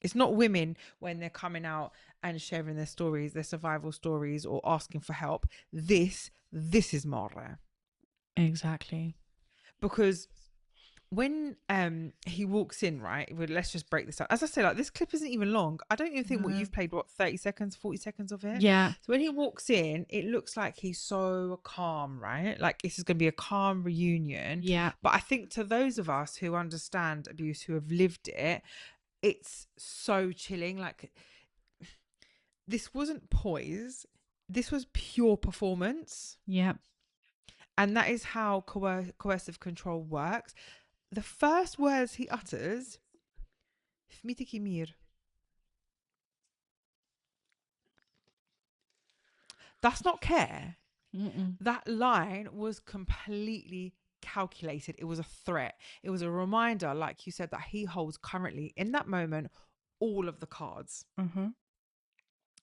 It's not women when they're coming out and sharing their stories, their survival stories, or asking for help. This is more. Exactly, because when he walks in, right, well, let's just break this down. As I say, like, this clip isn't even long. I don't even think what you've played, 30 seconds, 40 seconds of it? Yeah. So when he walks in, it looks like he's so calm, right? Like, this is going to be a calm reunion. Yeah. But I think to those of us who understand abuse, who have lived it, it's so chilling. Like, this wasn't poise. This was pure performance. Yeah. And that is how coercive control works. The first words he utters, "Fmitiki mir." That's not care. Mm-mm. That line was completely calculated. It was a threat. It was a reminder, like you said, that he holds currently, in that moment, all of the cards. Mm-hmm.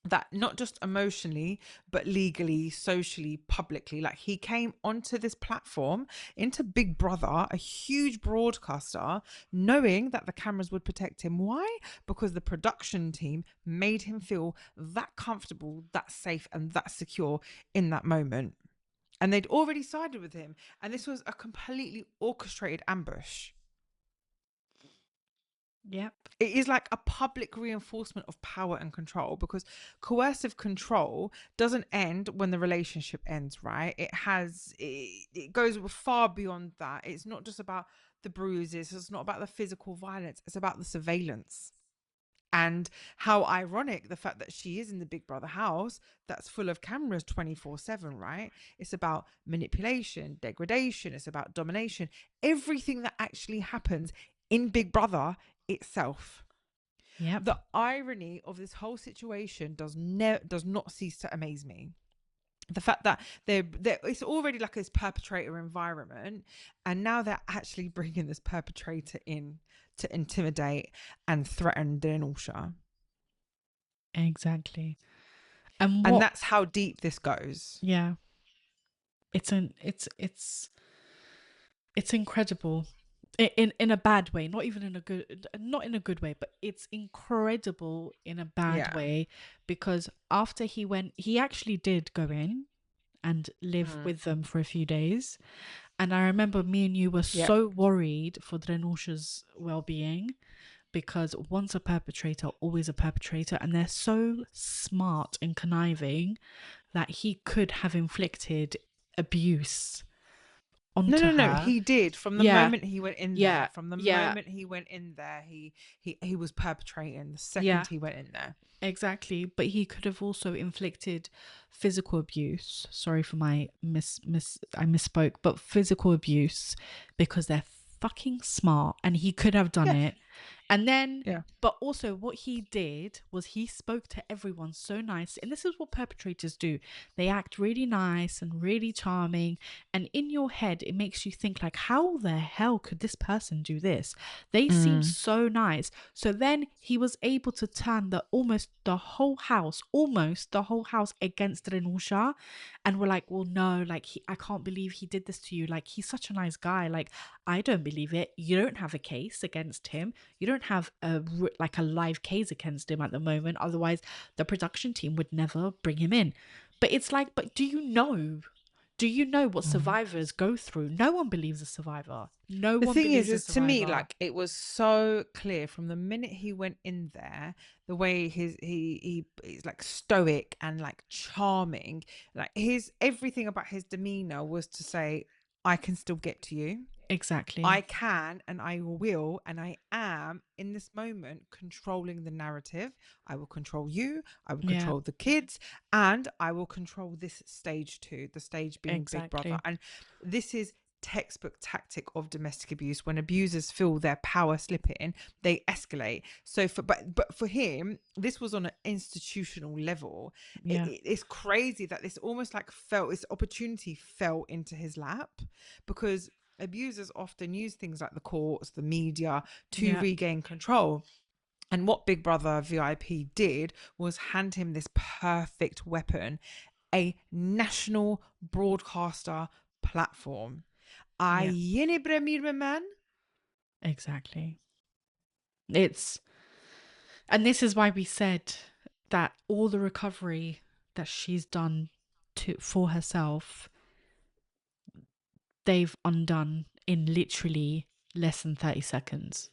That not just emotionally, but legally, socially, publicly. Like, he came onto this platform, into Big Brother, a huge broadcaster, knowing that the cameras would protect him. Why? Because the production team made him feel that comfortable, that safe, and that secure in that moment. And they'd already sided with him. And this was a completely orchestrated ambush. Yep. It is like a public reinforcement of power and control, because coercive control doesn't end when the relationship ends, right? It goes far beyond that. It's not just about the bruises. It's not about the physical violence. It's about the surveillance. And how ironic the fact that she is in the Big Brother house that's full of cameras 24/7, right? It's about manipulation, degradation. It's about domination. Everything that actually happens in Big Brother itself. Yeah. The irony of this whole situation does not cease to amaze me. The fact that it's already like this perpetrator environment, and now they're actually bringing this perpetrator in to intimidate and threaten Leonarda. Exactly. And that's how deep this goes. Yeah. It's incredible. In a bad way, not in a good way, but it's incredible in a bad way, because after he actually did go in and live with them for a few days, and I remember me and you were so worried for Leonarda's well-being, because once a perpetrator, always a perpetrator, and they're so smart and conniving that he could have inflicted abuse onto her. No. He did from the moment he went in there. From the moment he went in there, he was perpetrating the second he went in there. Exactly, but he could have also inflicted physical abuse. Sorry for my I misspoke, but physical abuse, because they're fucking smart, and he could have done it. And then, but also what he did was he spoke to everyone so nice. And this is what perpetrators do. They act really nice and really charming. And in your head, it makes you think like, how the hell could this person do this? They seem so nice. So then he was able to turn almost the whole house against Renusha. And we're like, well, no, like, I can't believe he did this to you. Like, he's such a nice guy. Like, I don't believe it. You don't have a case against him. You don't have a live case against him at the moment. Otherwise, the production team would never bring him in. But it's like, but do you know what survivors go through? No one believes a survivor. No one believes a survivor. The thing is, to me, like, it was so clear from the minute he went in there, the way he's like stoic and like charming, like everything about his demeanor was to say, I can still get to you. Exactly. I can, and I will, and I am in this moment controlling the narrative. I will control you. I will control the kids, and I will control this stage too. The stage being Big Brother, and this is textbook tactic of domestic abuse. When abusers feel their power slipping, they escalate. So but for him, this was on an institutional level. It's crazy that this almost like this opportunity fell into his lap, because abusers often use things like the courts, the media to regain control. And what Big Brother VIP did was hand him this perfect weapon, a national broadcaster platform. Exactly. And this is why we said that all the recovery that she's done for herself, they've undone in literally less than 30 seconds.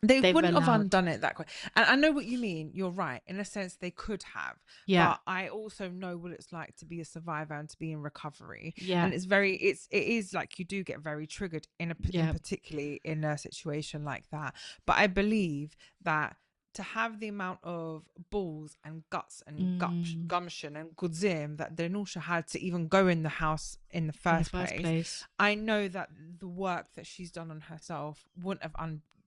They wouldn't have undone it that quick. And I know what you mean. You're right. In a sense, they could have. Yeah. But I also know what it's like to be a survivor and to be in recovery. Yeah. And it is like you do get very triggered particularly in a situation like that. But I believe that to have the amount of balls and guts and gumption and gudzim that Renusha had to even go in the house in the first place, I know that the work that she's done on herself wouldn't have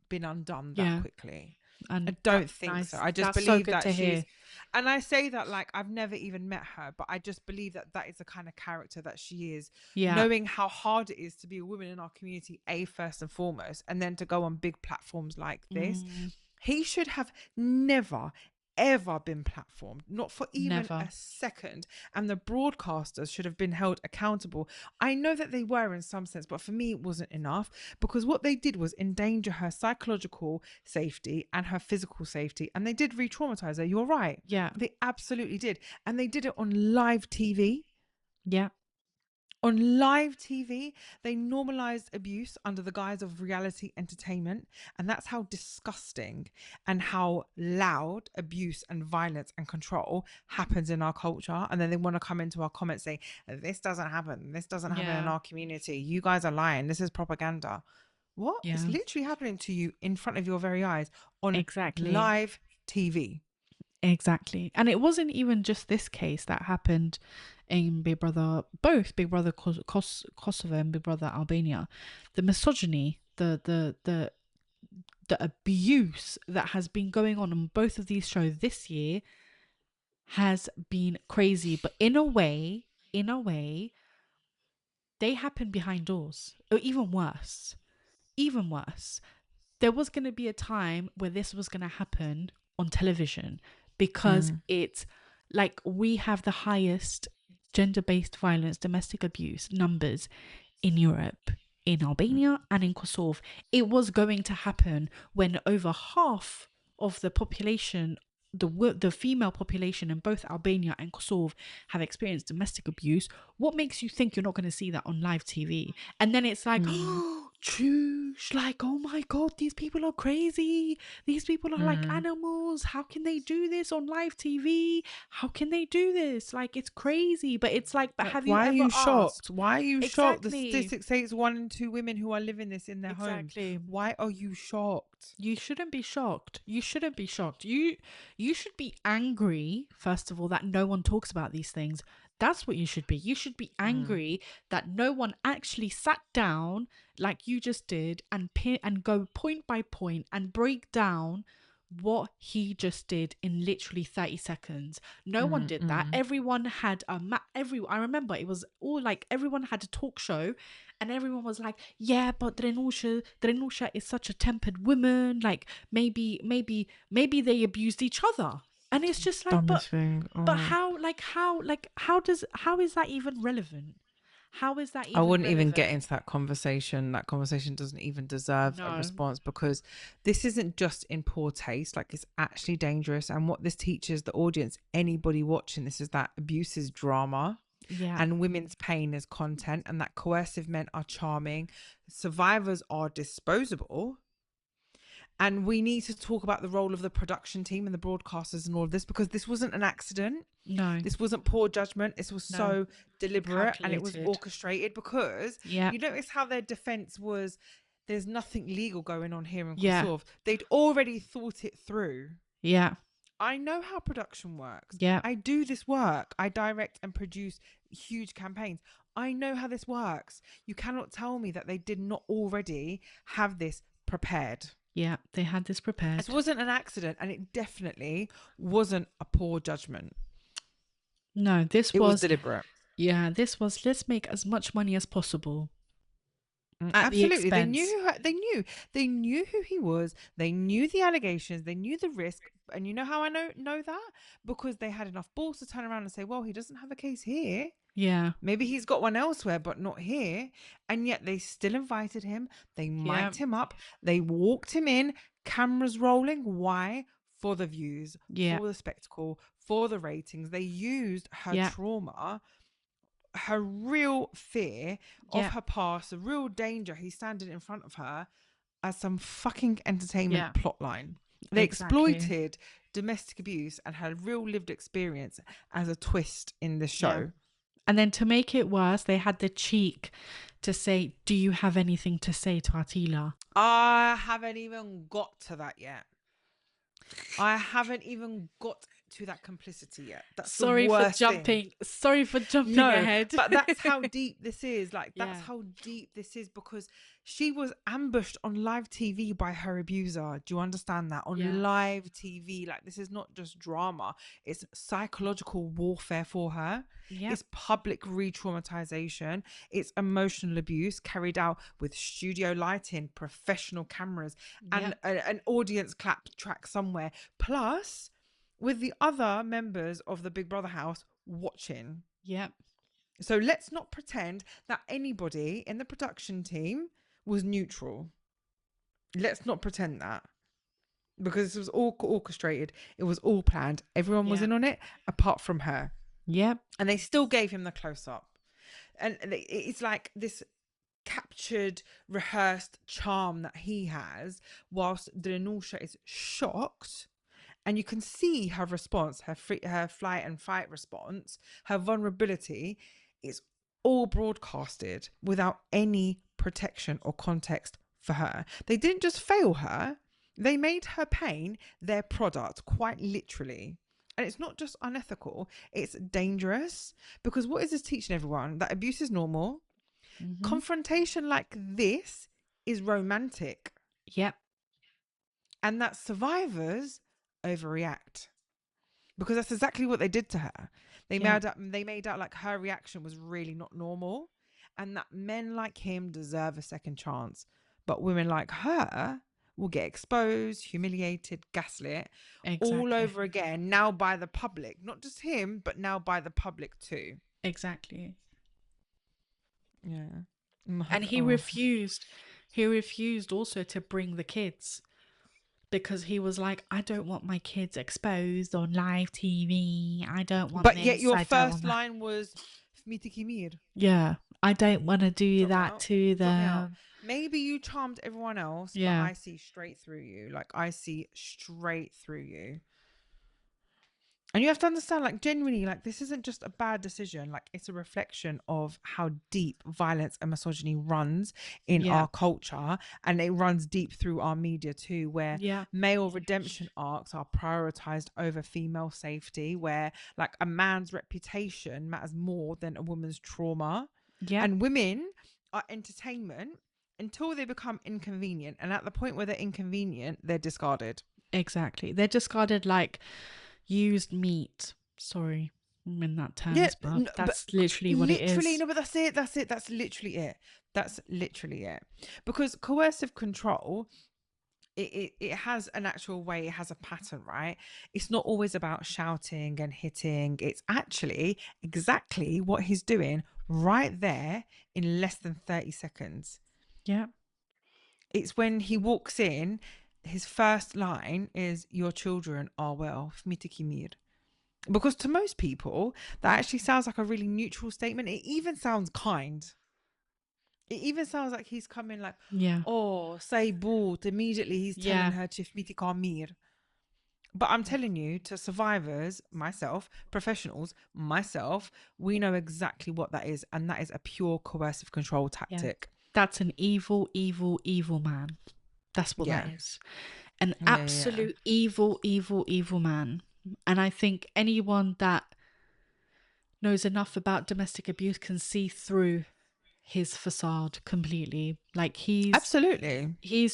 been undone that quickly. And I don't think so. I just believe that she's, and I say that like I've never even met her, but I just believe that is the kind of character that she is. Knowing how hard it is to be a woman in our community, first and foremost, and then to go on big platforms like this. He should have never ever been platformed, not for even a second, and the broadcasters should have been held accountable. I know that they were in some sense, but for me it wasn't enough, because what they did was endanger her psychological safety and her physical safety, and they did re-traumatize her. You're right. They absolutely did. And they did it on live TV. On live TV, they normalized abuse under the guise of reality entertainment. And that's how disgusting and how loud abuse and violence and control happens in our culture. And then they want to come into our comments saying, this doesn't happen. This doesn't happen in our community. You guys are lying. This is propaganda. What? It's literally happening to you in front of your very eyes on live TV. Exactly. And it wasn't even just this case that happened in Big Brother, both Big Brother Kosovo and Big Brother Albania. The misogyny, the abuse that has been going on both of these shows this year has been crazy. But in a way, they happen behind doors. Or even worse. There was going to be a time where this was going to happen on television, because it's like we have the highest gender-based violence, domestic abuse numbers in Europe, in Albania and in Kosovo. It was going to happen when over half of the population, the female population in both Albania and Kosovo, have experienced domestic abuse. What makes you think you're not going to see that on live TV? And then it's like, Choosh, like, oh my god, these people are crazy. These people are like animals. How can they do this on live TV? How can they do this? Like, it's crazy. But it's like, but have you Why ever are you asked? shocked? Why are you shocked? The Exactly. statistics say it's 1 in 2 women who are living this in their Exactly. homes. Why are you shocked? You shouldn't be shocked. You shouldn't be shocked. You should be angry, first of all, that no one talks about these things. That's what you should be. You should be angry that no one actually sat down like you just did and go point by point and break down what he just did in literally 30 seconds. No one did that. Everyone had I remember it was all like everyone had a talk show and everyone was like, yeah, but Drenusha is such a tempered woman, like maybe they abused each other. And it's just like, but how is that even relevant? How is that even I wouldn't even get relevant? into that conversation. That conversation doesn't even deserve a No. response, because this isn't just in poor taste, like it's actually dangerous. And what this teaches the audience, anybody watching this, is that abuse is drama. Yeah. And women's pain is content, and that coercive men are charming, survivors are disposable. And we need to talk about the role of the production team and the broadcasters and all of this, because this wasn't an accident. No. This wasn't poor judgment. This was so deliberate and it was Calculated. orchestrated, because you notice how their defense was, there's nothing legal going on here in Kosovo. They'd already thought it through. Yeah. I know how production works. Yeah. I do this work. I direct and produce huge campaigns. I know how this works. You cannot tell me that they did not already have this prepared. Yeah, they had this prepared. This wasn't an accident, and it definitely wasn't a poor judgment. No, this It was deliberate. Yeah, this was, let's make as much money as possible. Absolutely. They knew who he was. They knew the allegations. They knew the risk. And you know how I know that? Because they had enough balls to turn around and say, well, he doesn't have a case here. Yeah. Maybe he's got one elsewhere, but not here. And yet they still invited him. They mic'd him up. They walked him in, cameras rolling. Why? For the views, for the spectacle, for the ratings. They used her trauma, her real fear of her past, the real danger he's standing in front of her, as some fucking entertainment plotline. They exploited domestic abuse and her real lived experience as a twist in the show. Yeah. And then to make it worse, they had the cheek to say, do you have anything to say to Attila? I haven't even got to that yet. I haven't even got to that complicity yet. That's Sorry for jumping ahead. But that's how deep this is. Like, that's how deep this is, because she was ambushed on live TV by her abuser. Do you understand that? On live TV. Like, this is not just drama. It's psychological warfare for her. Yep. It's public re-traumatization. It's emotional abuse carried out with studio lighting, professional cameras, and an audience clap track somewhere. Plus, with the other members of the Big Brother house watching. Yep. So let's not pretend that anybody in the production team was neutral. Let's not pretend that. Because this was all orchestrated. It was all planned. Everyone was in on it, apart from her. Yep. And they still gave him the close-up. And it's like this captured, rehearsed charm that he has, whilst Drenusha is shocked. And you can see her response, her flight and fight response, her vulnerability is all broadcasted without any protection or context for her. They didn't just fail her, they made her pain their product, quite literally. And it's not just unethical, it's dangerous. Because what is this teaching everyone? That abuse is normal. Mm-hmm. Confrontation like this is romantic. Yep. And that survivors overreact, because that's exactly what they did to her. They made out like her reaction was really not normal, and that men like him deserve a second chance, but women like her will get exposed, humiliated, gaslit all over again, now by the public. Not just him, but now by the public too. Exactly. Yeah. And he refused also to bring the kids, because he was like, I don't want my kids exposed on live TV. I don't want. But yet your first line was Fmiti Kimir. Yeah, I don't want to do Drop me that out. to Drop me out. them. Maybe you charmed everyone else, Yeah. but I see straight through you. Like, I see straight through you. And you have to understand, like, genuinely, like, this isn't just a bad decision. Like, it's a reflection of how deep violence and misogyny runs in our culture. And it runs deep through our media too, where male redemption arcs are prioritized over female safety, where, like, a man's reputation matters more than a woman's trauma. Yeah. And women are entertainment until they become inconvenient. And at the point where they're inconvenient, they're discarded. Exactly. They're discarded like used meat. Sorry, I'm in that terms, but that's literally what it is. No, but that's it. That's literally it. Because coercive control, it has an actual way, it has a pattern, right? It's not always about shouting and hitting. It's actually exactly what he's doing right there in less than 30 seconds. Yeah. It's when he walks in, his first line is, "Your children are well." Because to most people, that actually sounds like a really neutral statement. It even sounds kind. It even sounds like he's coming like, "Oh, say boot." Immediately he's telling her to. But I'm telling you, to survivors, myself, professionals, myself, we know exactly what that is. And that is a pure coercive control tactic. That's an evil, evil, evil man. That's what that is. An absolute evil, evil, evil man. And I think anyone that knows enough about domestic abuse can see through his facade completely. Like, he's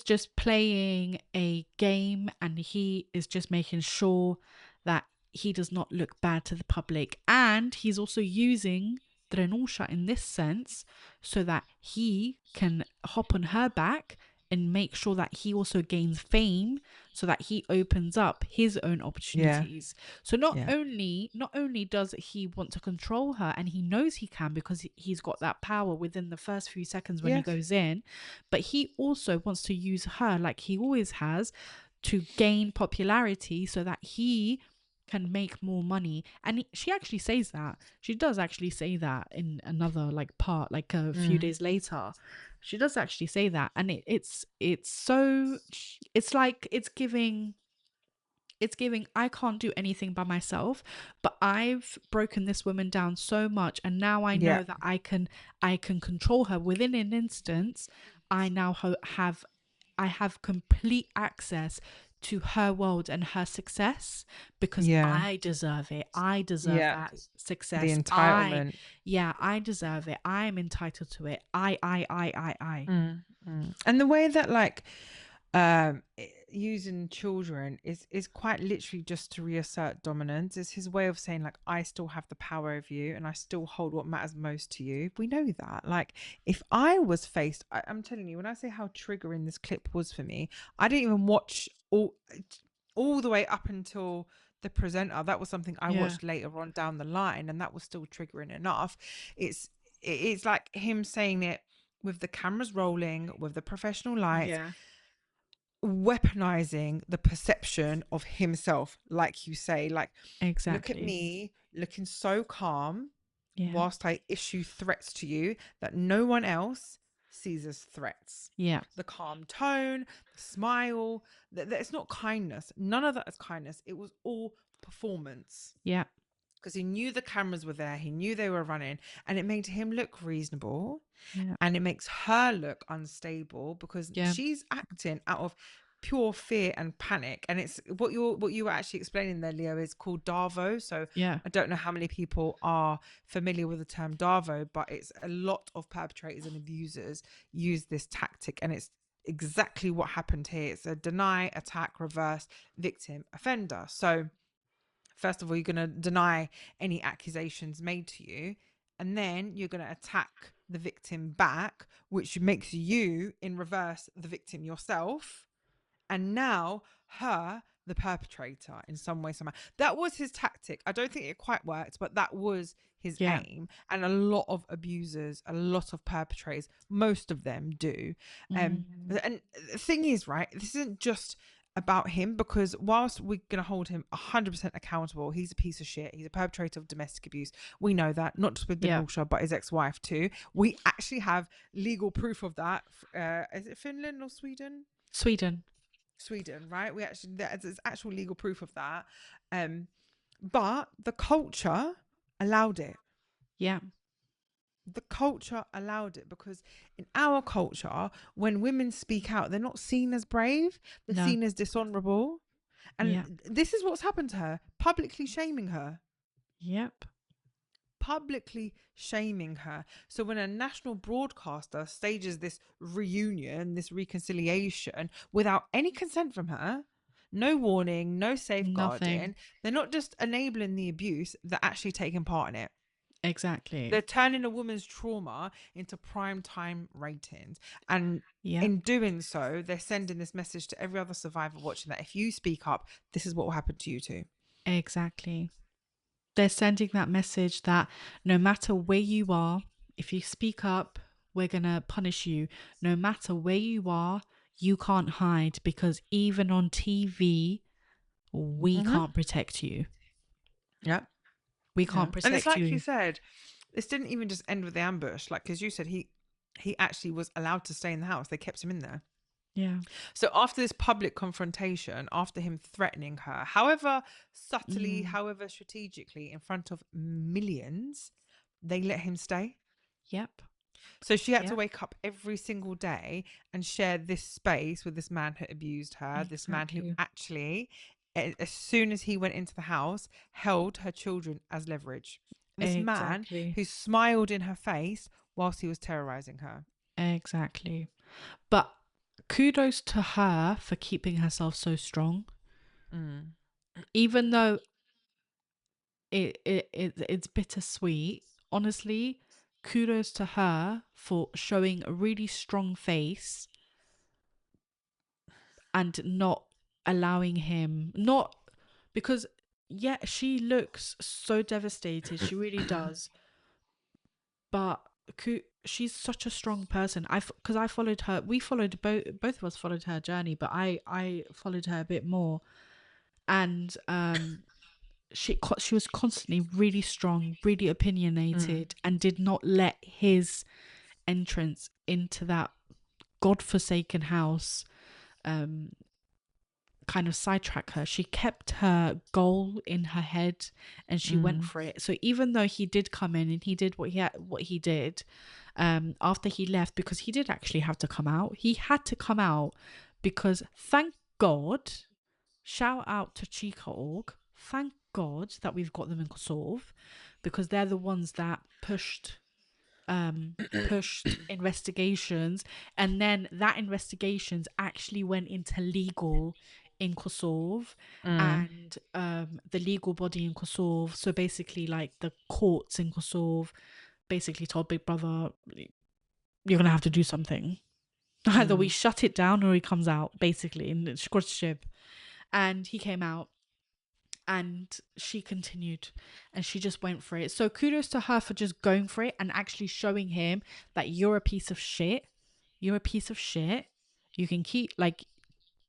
just playing a game, and he is just making sure that he does not look bad to the public. And he's also using Drenusha in this sense so that he can hop on her back and make sure that he also gains fame, so that he opens up his own opportunities. So not only does he want to control her, and he knows he can because he's got that power within the first few seconds when he goes in, but he also wants to use her, like he always has, to gain popularity so that he can make more money. And she actually says that. She does actually say that in another like part, like a few days later. She does actually say that. And it's so, it's like it's giving I can't do anything by myself, but I've broken this woman down so much, and now I know that I can control her within an instance. I now have complete access to her world and her success because I deserve it. I deserve that success. The entitlement. I deserve it. I am entitled to it. I. And the way that, like, using children is quite literally just to reassert dominance. It's his way of saying, like, I still have the power of you, and I still hold what matters most to you. We know that. Like, if I was faced, I'm telling you, when I say how triggering this clip was for me, I didn't even watch all the way up until the presenter. That was something I watched later on down the line, and that was still triggering enough. It's like him saying it with the cameras rolling, with the professional lights, weaponizing the perception of himself, like you say, like, exactly. Look at me looking so calm whilst I issue threats to you that no one else sees as threats. The calm tone, the smile, it's not kindness. None of that is kindness. It was all performance. Because he knew the cameras were there, he knew they were running, and it made him look reasonable, and it makes her look unstable because she's acting out of pure fear and panic. And it's what you were actually explaining there, Leo, is called Darvo. So I don't know how many people are familiar with the term Darvo, but it's a lot of perpetrators and abusers use this tactic, and it's exactly what happened here. It's a deny, attack, reverse, victim, offender. So first of all, you're going to deny any accusations made to you, and then you're going to attack the victim back, which makes you, in reverse, the victim yourself, and now her, the perpetrator, in some way, somehow. That was his tactic. I don't think it quite worked, but that was his aim. And a lot of abusers, a lot of perpetrators, most of them do. And the thing is, right, this isn't just about him, because whilst we're going to hold him 100% accountable, he's a piece of shit. He's a perpetrator of domestic abuse. We know that, not just with Dimulsha, but his ex-wife too. We actually have legal proof of that. Is it Finland or Sweden? Sweden, right? There's actual legal proof of that. But the culture allowed it. yeah, The culture allowed it, because in our culture, when women speak out, they're not seen as brave, they're seen as dishonorable. And this is what's happened to her, publicly shaming her. yep, Publicly shaming her. So when a national broadcaster stages this reunion, this reconciliation, without any consent from her, no warning, no safeguarding, Nothing. they're not just enabling the abuse, they're actually taking part in it. exactly. They're turning a woman's trauma into prime time ratings. And Yeah, in doing so, they're sending this message to every other survivor watching, that if you speak up, this is what will happen to you too. exactly. They're sending that message that no matter where you are, if you speak up, we're going to punish you. No matter where you are, you can't hide, because even on TV, we can't protect you. Yeah. We can't protect and it's like you. you said, this didn't even just end with the ambush. Like, because you said he actually was allowed to stay in the house. They kept him in there. Yeah. So after this public confrontation, after him threatening her, however subtly, however strategically, in front of millions, they let him stay. Yep. So she had to wake up every single day and share this space with this man who abused her, this man who actually, as soon as he went into the house, held her children as leverage. This man who smiled in her face whilst he was terrorizing her. Exactly. But kudos to her for keeping herself so strong. Even though it's bittersweet, honestly, kudos to her for showing a really strong face and not allowing him, not because she looks so devastated, she really does, but she's such a strong person. Because I followed her, we followed both of us followed her journey, but I followed her a bit more, and she was constantly really strong, really opinionated, and did not let his entrance into that godforsaken house kind of sidetrack her. She kept her goal in her head and she went for it. So even though he did come in and he did what he did after he left, because he did actually have to come out. He had to come out because, thank God, shout out to Chica.org, thank God that we've got them in Kosovo, because they're the ones that pushed investigations, and then that investigations actually went into legal in Kosovo, and the legal body in Kosovo, so basically like the courts in Kosovo, basically told Big Brother, you're gonna have to do something. Either we shut it down or he comes out, basically, in the ship. And he came out and she continued and she just went for it. So kudos to her for just going for it and actually showing him that you're a piece of shit. You're a piece of shit. You can keep, like,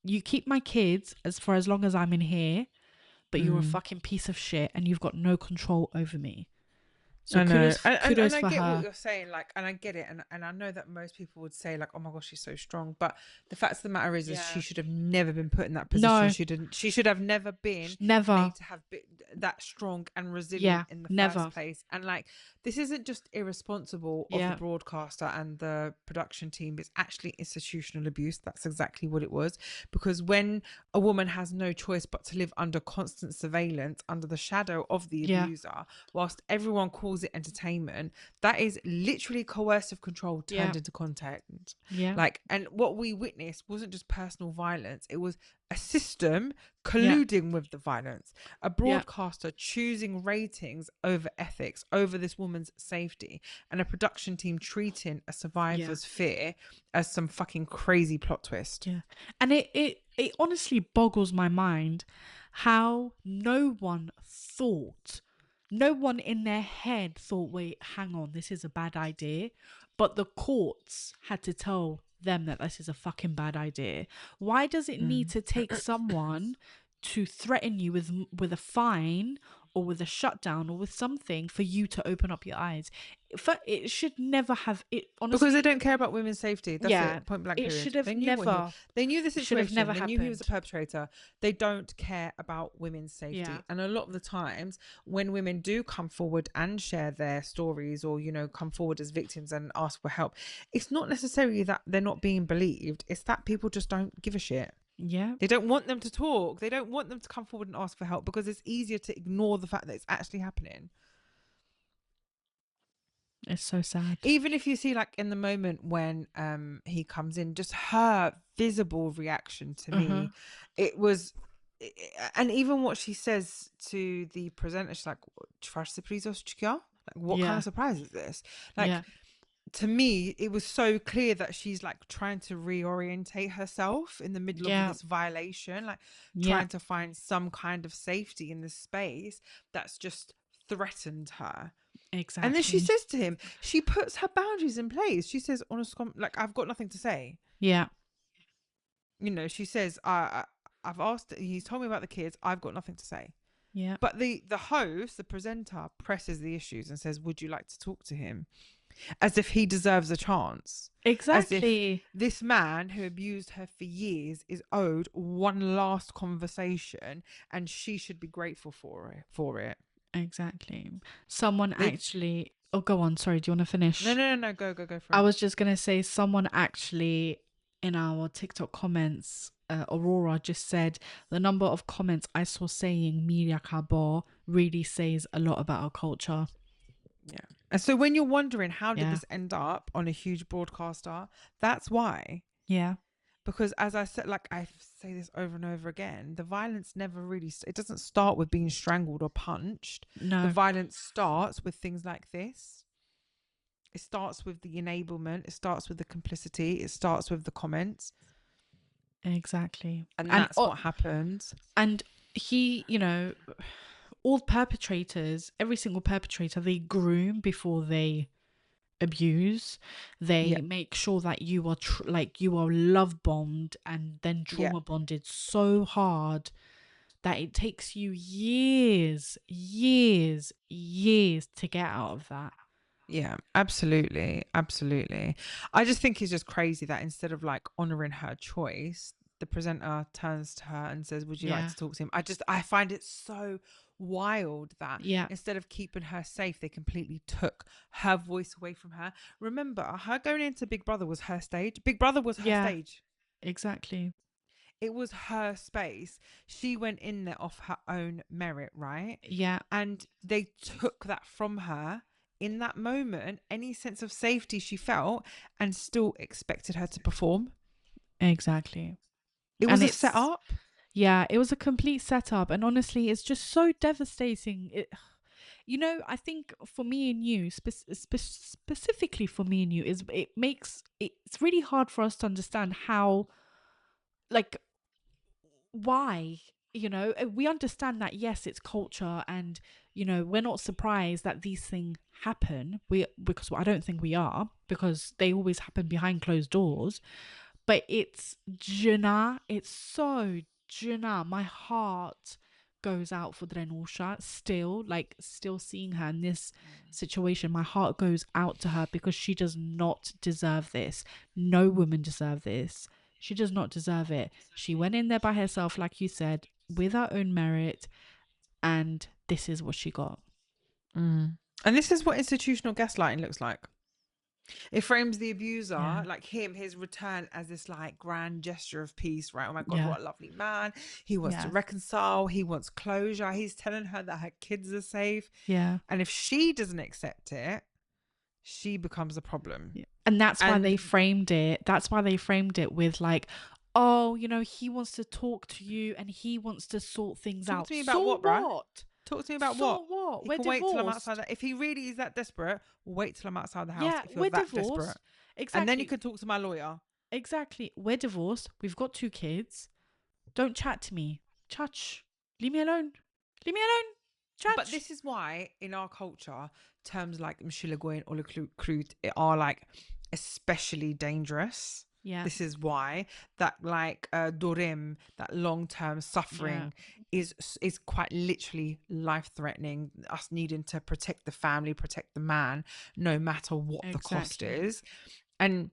you keep my kids for as long as I'm in here, but you're a fucking piece of shit and you've got no control over me. So kudos and I for get her. what you're saying, like, and I get it, and I know that most people would say, like, oh my gosh, she's so strong, but the fact of the matter is she should have never been put in that position. No. She should have never been made to have been that strong and resilient in the first place. And like, this isn't just irresponsible of the broadcaster and the production team, it's actually institutional abuse. That's exactly what it was, because when a woman has no choice but to live under constant surveillance, under the shadow of the abuser, whilst everyone calls it entertainment, that is literally coercive control turned into content. Like, and what we witnessed wasn't just personal violence, it was a system colluding with the violence, a broadcaster choosing ratings over ethics, over this woman's safety, and a production team treating a survivor's fear as some fucking crazy plot twist. And it honestly boggles my mind how no one in their head thought, wait, hang on, this is a bad idea. But the courts had to tell them that this is a fucking bad idea. Why does it need to take someone to threaten you with a fine or with a shutdown or with something for you to open up your eyes? It should never have it, honestly. Because they don't care about women's safety. That's Yeah, it. Point blank. it Period. should have They knew never. They knew the should have situation. never They knew he was a happened. perpetrator. They don't care about women's safety. Yeah. And a lot of the times, when women do come forward and share their stories, or come forward as victims and ask for help, it's not necessarily that they're not being believed. It's that people just don't give a shit. Yeah, They don't want them to talk. They don't want them to come forward and ask for help because it's easier to ignore the fact that it's actually happening. it's so sad. Even if you see, like, in the moment when he comes in, just her visible reaction to me, it was, and even what she says to the presenter, she's like, what kind of surprise is this? Like, to me, it was so clear that she's like trying to reorientate herself in the middle of this violation, like trying to find some kind of safety in this space that's just threatened her. Exactly. And then she says to him, she puts her boundaries in place. She says, like, I've got nothing to say. Yeah. She says, I've asked, he's told me about the kids. I've got nothing to say. Yeah. But the host, the presenter, presses the issues and says, would you like to talk to him? As if he deserves a chance. Exactly. As if this man who abused her for years is owed one last conversation and she should be grateful for it. Exactly. Someone actually... Oh, go on. Sorry, do you want to finish? No. Go for it. I was just going to say, someone actually in our TikTok comments, Aurora just said, the number of comments I saw saying Miria Kabo really says a lot about our culture. Yeah. And so when you're wondering how did this end up on a huge broadcaster, that's why. Yeah. Because as I said, like I say this over and over again, the violence never really, it doesn't start with being strangled or punched. No. The violence starts with things like this. It starts with the enablement. It starts with the complicity. It starts with the comments. Exactly. And that's what happens. And he, all perpetrators, every single perpetrator, they groom before they abuse. They make sure that you are you are love bombed and then trauma bonded so hard that it takes you years to get out of that. Yeah, absolutely. I just think it's just crazy that instead of like honoring her choice, the presenter turns to her and says, would you like to talk to him? I find it so wild that instead of keeping her safe, they completely took her voice away from her. Remember, her going into Big Brother was her stage. Big Brother was her stage. Exactly. It was her space. She went in there off her own merit, right? Yeah. And they took that from her in that moment, any sense of safety she felt, and still expected her to perform. Exactly. It was a setup. Yeah, it was a complete setup. And honestly, it's just so devastating. I think for me and you, specifically for me and you, it's really hard for us to understand how, like, why, we understand that, yes, it's culture and, we're not surprised that these things happen. Because I don't think we are, because they always happen behind closed doors. But it's Jana. It's so Jana. My heart goes out for Drenosha still seeing her in this situation. My heart goes out to her because she does not deserve this. No woman deserves this. She does not deserve it. She went in there by herself, like you said, with her own merit, and this is what she got. And this is what institutional gaslighting looks like. It frames the abuser, like his return, as this like grand gesture of peace, right? Oh my God, what a lovely man. He wants to reconcile. He wants closure. He's telling her that her kids are safe. Yeah. And if she doesn't accept it, she becomes a problem. Yeah. And that's why they framed it. That's why they framed it with like, oh, he wants to talk to you and he wants to sort things out. Talk to me about what, bruh? Talk to me about what? What? We're wait till I'm outside. If he really is that desperate, wait till I'm outside the house. Yeah, if you're that desperate. Exactly. And then you can talk to my lawyer. Exactly. We're divorced. We've got 2 kids. Don't chat to me. Chach. Leave me alone. Chach. But this is why in our culture, terms like mshilagoy or crude are like especially dangerous. Yeah. This is why that like Dorim, that long-term suffering is quite literally life-threatening. Us needing to protect the family, protect the man, no matter what the cost is. And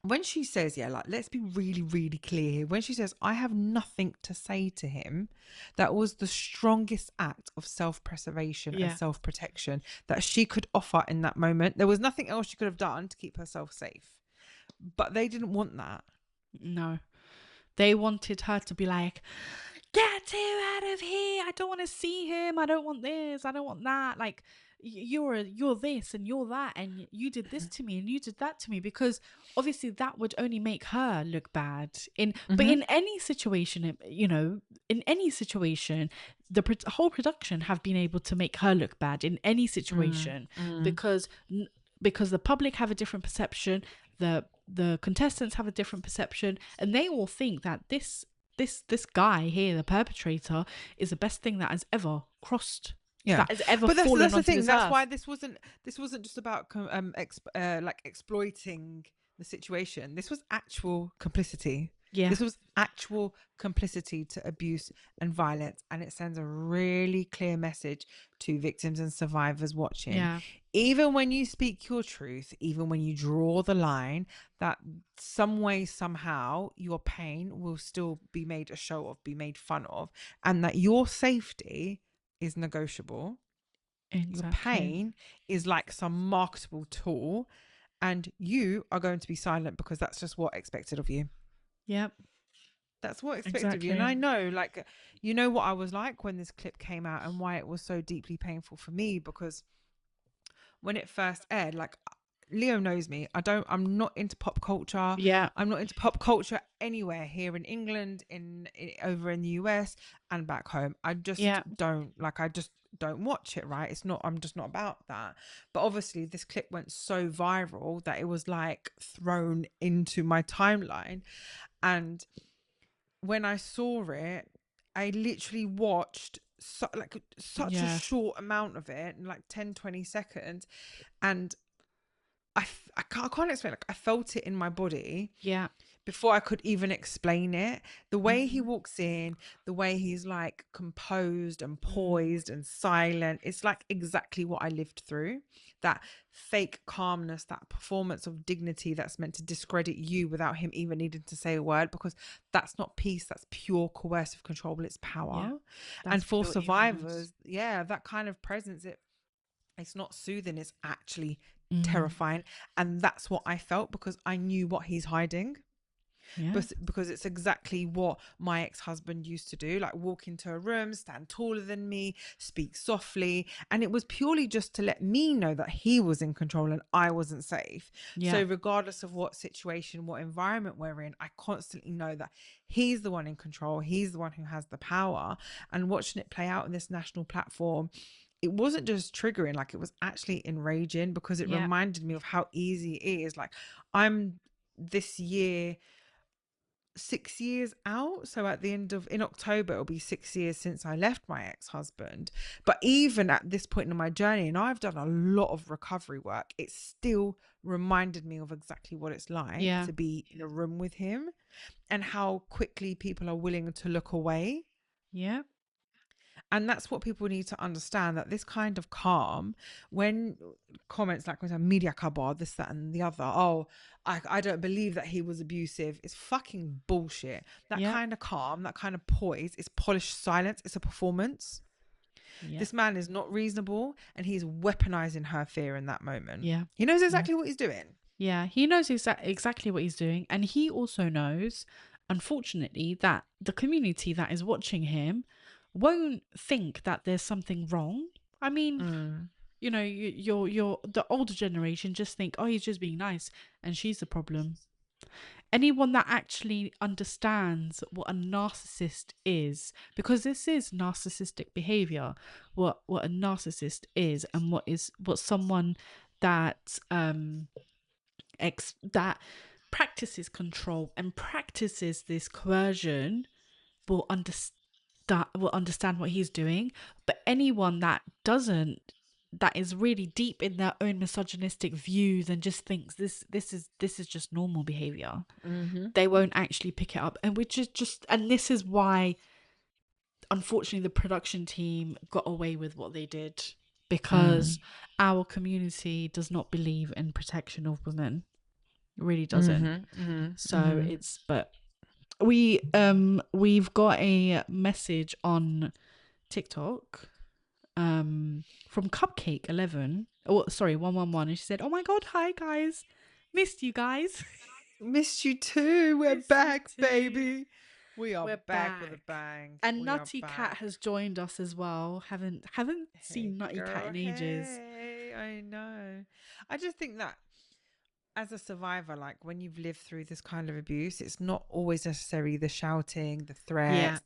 when she says, like, let's be really, really clear here. When she says, I have nothing to say to him, that was the strongest act of self-preservation and self-protection that she could offer in that moment. There was nothing else she could have done to keep herself safe. But they didn't want that. No. They wanted her to be like, get him out of here. I don't want to see him. I don't want this. I don't want that. Like, you're this and you're that, and you did this to me and you did that to me, because obviously that would only make her look bad. But in any situation, you know, in any situation, the whole production have been able to make her look bad in any situation, because the public have a different perception, the contestants have a different perception, and they all think that this guy here, the perpetrator, is the best thing that has ever crossed. That has ever but fallen that's the onto thing. this That's earth. why this wasn't just about like exploiting the situation. This was actual complicity. Yeah. This was actual complicity to abuse and violence, and it sends a really clear message to victims and survivors watching. Yeah. Even when you speak your truth, even when you draw the line, that some way, somehow, your pain will still be made a show of, be made fun of, and that your safety is negotiable. Your pain is like some marketable tool, and you are going to be silent because that's just what expected of you. Yep. That's what expected of you. And I know, like, you know what I was like when this clip came out and why it was so deeply painful for me, because when it first aired, like, Leo knows me. I'm not into pop culture. Yeah. I'm not into pop culture anywhere here in England, over in the US and back home. I just don't watch it, right? I'm just not about that. But obviously this clip went so viral that it was like thrown into my timeline. And when I saw it, I literally watched such a short amount of it, like 10-20 seconds, and I can't explain. Like, I felt it in my body. Yeah. Before I could even explain it, the way he walks in, the way he's like composed and poised and silent, it's like exactly what I lived through. That fake calmness, that performance of dignity that's meant to discredit you without him even needing to say a word, because that's not peace, that's pure coercive control, it's power. And for survivors, that kind of presence, it's not soothing, it's actually terrifying. And that's what I felt, because I knew what he's hiding. But because it's exactly what my ex-husband used to do, like walk into a room, stand taller than me, speak softly, and it was purely just to let me know that he was in control and I wasn't safe. So regardless of what situation, what environment we're in, I constantly know that he's the one in control, he's the one who has the power. And watching it play out on this national platform, it wasn't just triggering, like, it was actually enraging, because it reminded me of how easy it is. Like, I'm this year 6 years out, so in October it'll be 6 years since I left my ex-husband. But even at this point in my journey, and I've done a lot of recovery work, it still reminded me of exactly what it's like to be in a room with him, and how quickly people are willing to look away. And that's what people need to understand, that this kind of calm, when comments like media kabar, this, that and the other, I don't believe that he was abusive, it's fucking bullshit. That kind of calm, that kind of poise is polished silence. It's a performance. This man is not reasonable, and he's weaponizing her fear in that moment. He knows exactly what he's doing. He knows exactly what he's doing. And he also knows, unfortunately, that the community that is watching him won't think that there's something wrong. I mean, you know, you're the older generation just think, oh, he's just being nice and she's the problem. Anyone that actually understands what a narcissist is, because this is narcissistic behavior, what a narcissist is, and what someone that that practices control and practices this coercion will understand what he's doing. But anyone that doesn't that is really deep in their own misogynistic views and just thinks this is just normal behavior, they won't actually pick it up. And which is just, and this is why unfortunately the production team got away with what they did, because our community does not believe in protection of women. It really doesn't. So it's, but we've got a message on TikTok from Cupcake 11, oh sorry 111, and she said, "Oh my god, hi guys, missed you guys." Missed you too. We're Missed you back, too. baby. We're We're back with a back. bang. And We Nutty are Cat back. has joined us as well. Haven't seen Nutty Cat in ages. Hey, I know. I just think that as a survivor, like when you've lived through this kind of abuse, it's not always necessarily the shouting, the threats,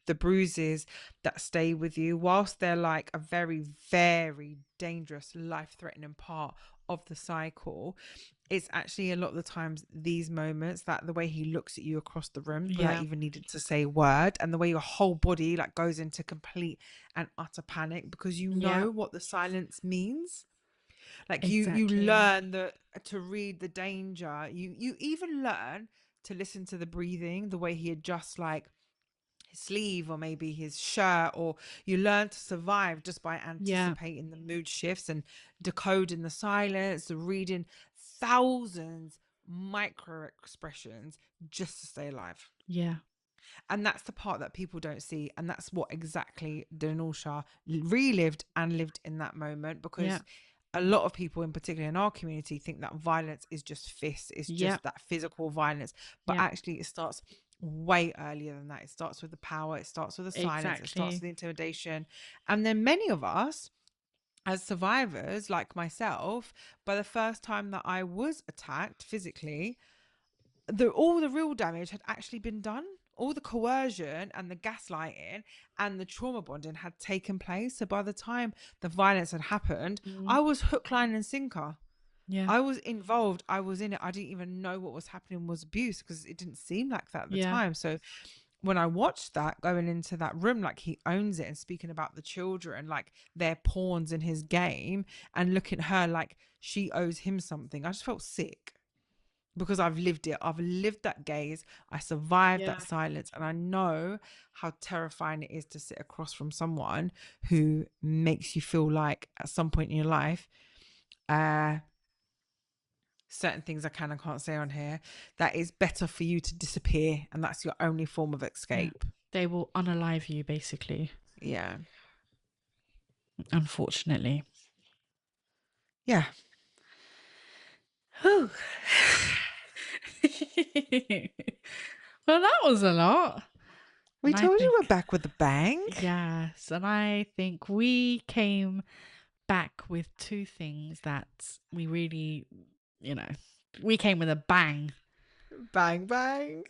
the bruises that stay with you, whilst they're like a very, very dangerous, life-threatening part of the cycle. It's actually a lot of the times these moments, that the way he looks at you across the room without even needing to say a word, and the way your whole body like goes into complete and utter panic because you know what the silence means. Like you learn to read the danger. You even learn to listen to the breathing, the way he adjusts like his sleeve or maybe his shirt, or you learn to survive just by anticipating the mood shifts and decoding the silence, the reading thousands micro expressions just to stay alive. Yeah. And that's the part that people don't see, and that's what exactly Dinusha relived and lived in that moment, because a lot of people, in particular in our community, think that violence is just fists, it's just that physical violence, but actually it starts way earlier than that. It starts with the power, it starts with the silence, it starts with the intimidation. And then many of us as survivors, like myself, by the first time that I was attacked physically, all the real damage had actually been done. All the coercion and the gaslighting and the trauma bonding had taken place. So by the time the violence had happened, I was hook, line and sinker. Yeah. I was involved. I was in it. I didn't even know what was happening was abuse, because it didn't seem like that at the time. So when I watched that, going into that room, like he owns it and speaking about the children, like they're pawns in his game, and look at her like she owes him something, I just felt sick. Because I've lived it. I've lived that gaze. I survived that silence. And I know how terrifying it is to sit across from someone who makes you feel like at some point in your life, certain things I can and can't say on here, that is better for you to disappear. And that's your only form of escape. They will unalive you, basically. Yeah. Unfortunately. Yeah. Whew. Well, that was a lot. We And told you we're back with a bang. Yes, and I think we came back with two things that we really, we came with a bang. Bang, bang.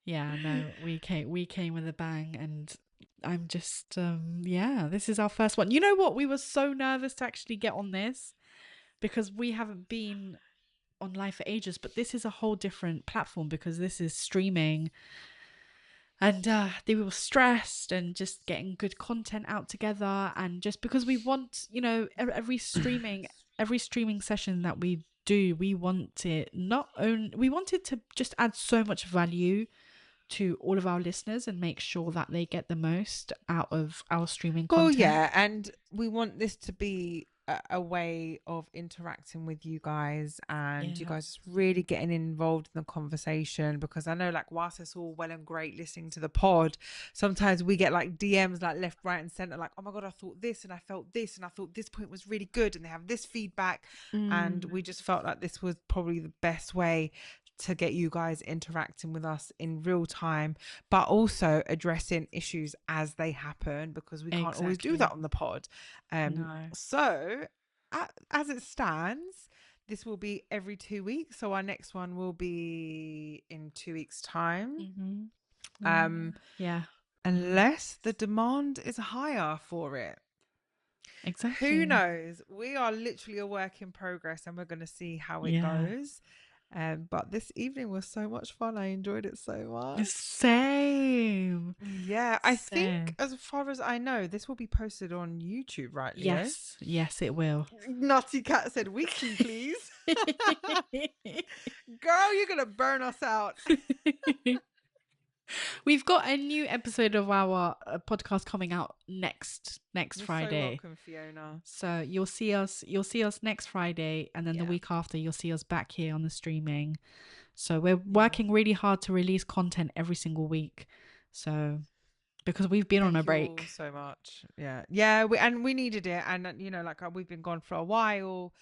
Yeah, no, we came with a bang, and I'm just this is our first one. You know what? We were so nervous to actually get on this because we haven't been on live for ages, but this is a whole different platform because this is streaming, and they were stressed and just getting good content out together, and just because we want, every streaming session that we do, we wanted to just add so much value to all of our listeners and make sure that they get the most out of our streaming content. Well, yeah, and we want this to be a way of interacting with you guys, and you guys really getting involved in the conversation, because I know, like, whilst it's all well and great listening to the pod, sometimes we get like DMs like left, right and center, like, oh my god, I thought this and I felt this and I thought this point was really good, and they have this feedback, and we just felt like this was probably the best way to get you guys interacting with us in real time, but also addressing issues as they happen, because we can't always do that on the pod. So as it stands, this will be every 2 weeks. So our next one will be in 2 weeks' time. Unless the demand is higher for it. Exactly. Who knows? We are literally a work in progress, and we're going to see how it goes. But this evening was so much fun. I enjoyed it so much. Same. Yeah, I Same. think as far as I know, this will be posted on YouTube, right, Leo? Yes, it will. Naughty Cat said weekly, please. Girl, you're gonna burn us out. We've got a new episode of our podcast coming out next You're Friday. so welcome, Fiona. So you'll see us next Friday, and then the week after you'll see us back here on the streaming. So we're working really hard to release content every single week. So because we've been on a break. Thank you all so much. Yeah. We needed it, and you know, like we've been gone for a while.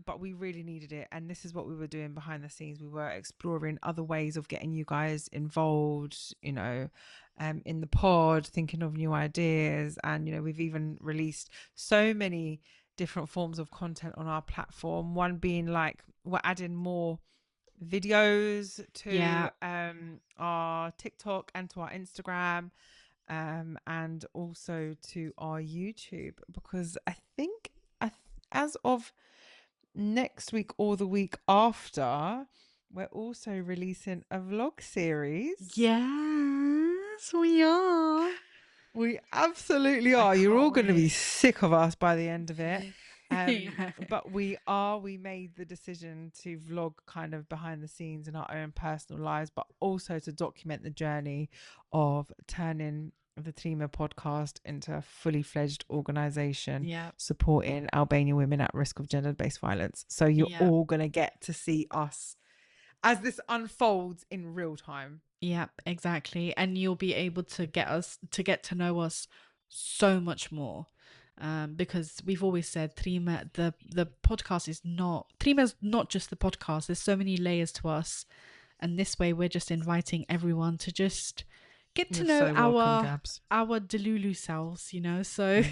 But we really needed it, and this is what we were doing behind the scenes. We were exploring other ways of getting you guys involved, you know, in the pod, thinking of new ideas, and you know, we've even released so many different forms of content on our platform. One being like we're adding more videos to our TikTok and to our Instagram, and also to our YouTube, because I think as of next week or the week after, we're also releasing a vlog series. Yes, we are. We absolutely are. You're all going to be sick of us by the end of it. But we made the decision to vlog kind of behind the scenes in our own personal lives, but also to document the journey of turning the Trime Podcast into a fully fledged organization supporting Albanian women at risk of gender-based violence. So you're all going to get to see us as this unfolds in real time. Yep, exactly. And you'll be able to get to know us so much more. Because we've always said Trime, the podcast is Trime's not just the podcast. There's so many layers to us. And this way we're just inviting everyone to just get to know our Delulu selves, you know, so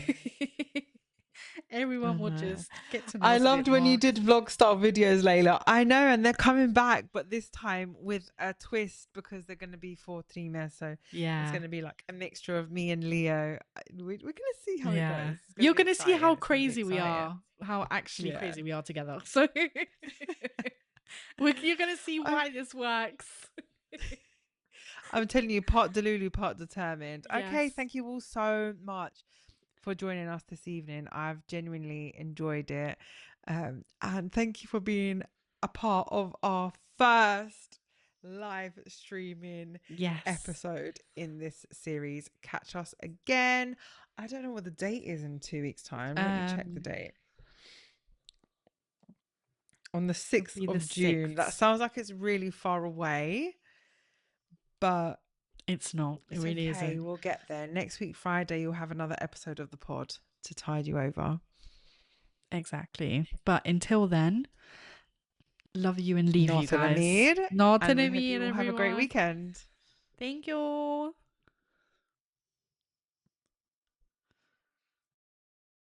everyone will just get to know I us loved when more. you did vlog style videos, Lejla. I know, and they're coming back, but this time with a twist, because they're going to be for Trime, so it's going to be like a mixture of me and Leo. We're going to see how it goes. You're going to see how crazy we are, how actually crazy we are together. So you're going to see why this works. I'm telling you, part Delulu, part determined. Okay, thank you all so much for joining us this evening. I've genuinely enjoyed it. And thank you for being a part of our first live streaming episode in this series. Catch us again. I don't know what the date is in 2 weeks' time. Let me check the date. On the 6th of June. That sounds like it's really far away. But it's not. It really isn't. We'll get there. Next week, Friday, you'll have another episode of the pod to tide you over. Exactly. But until then, love you and leave you guys. Not Not in a Have a great weekend. Thank you.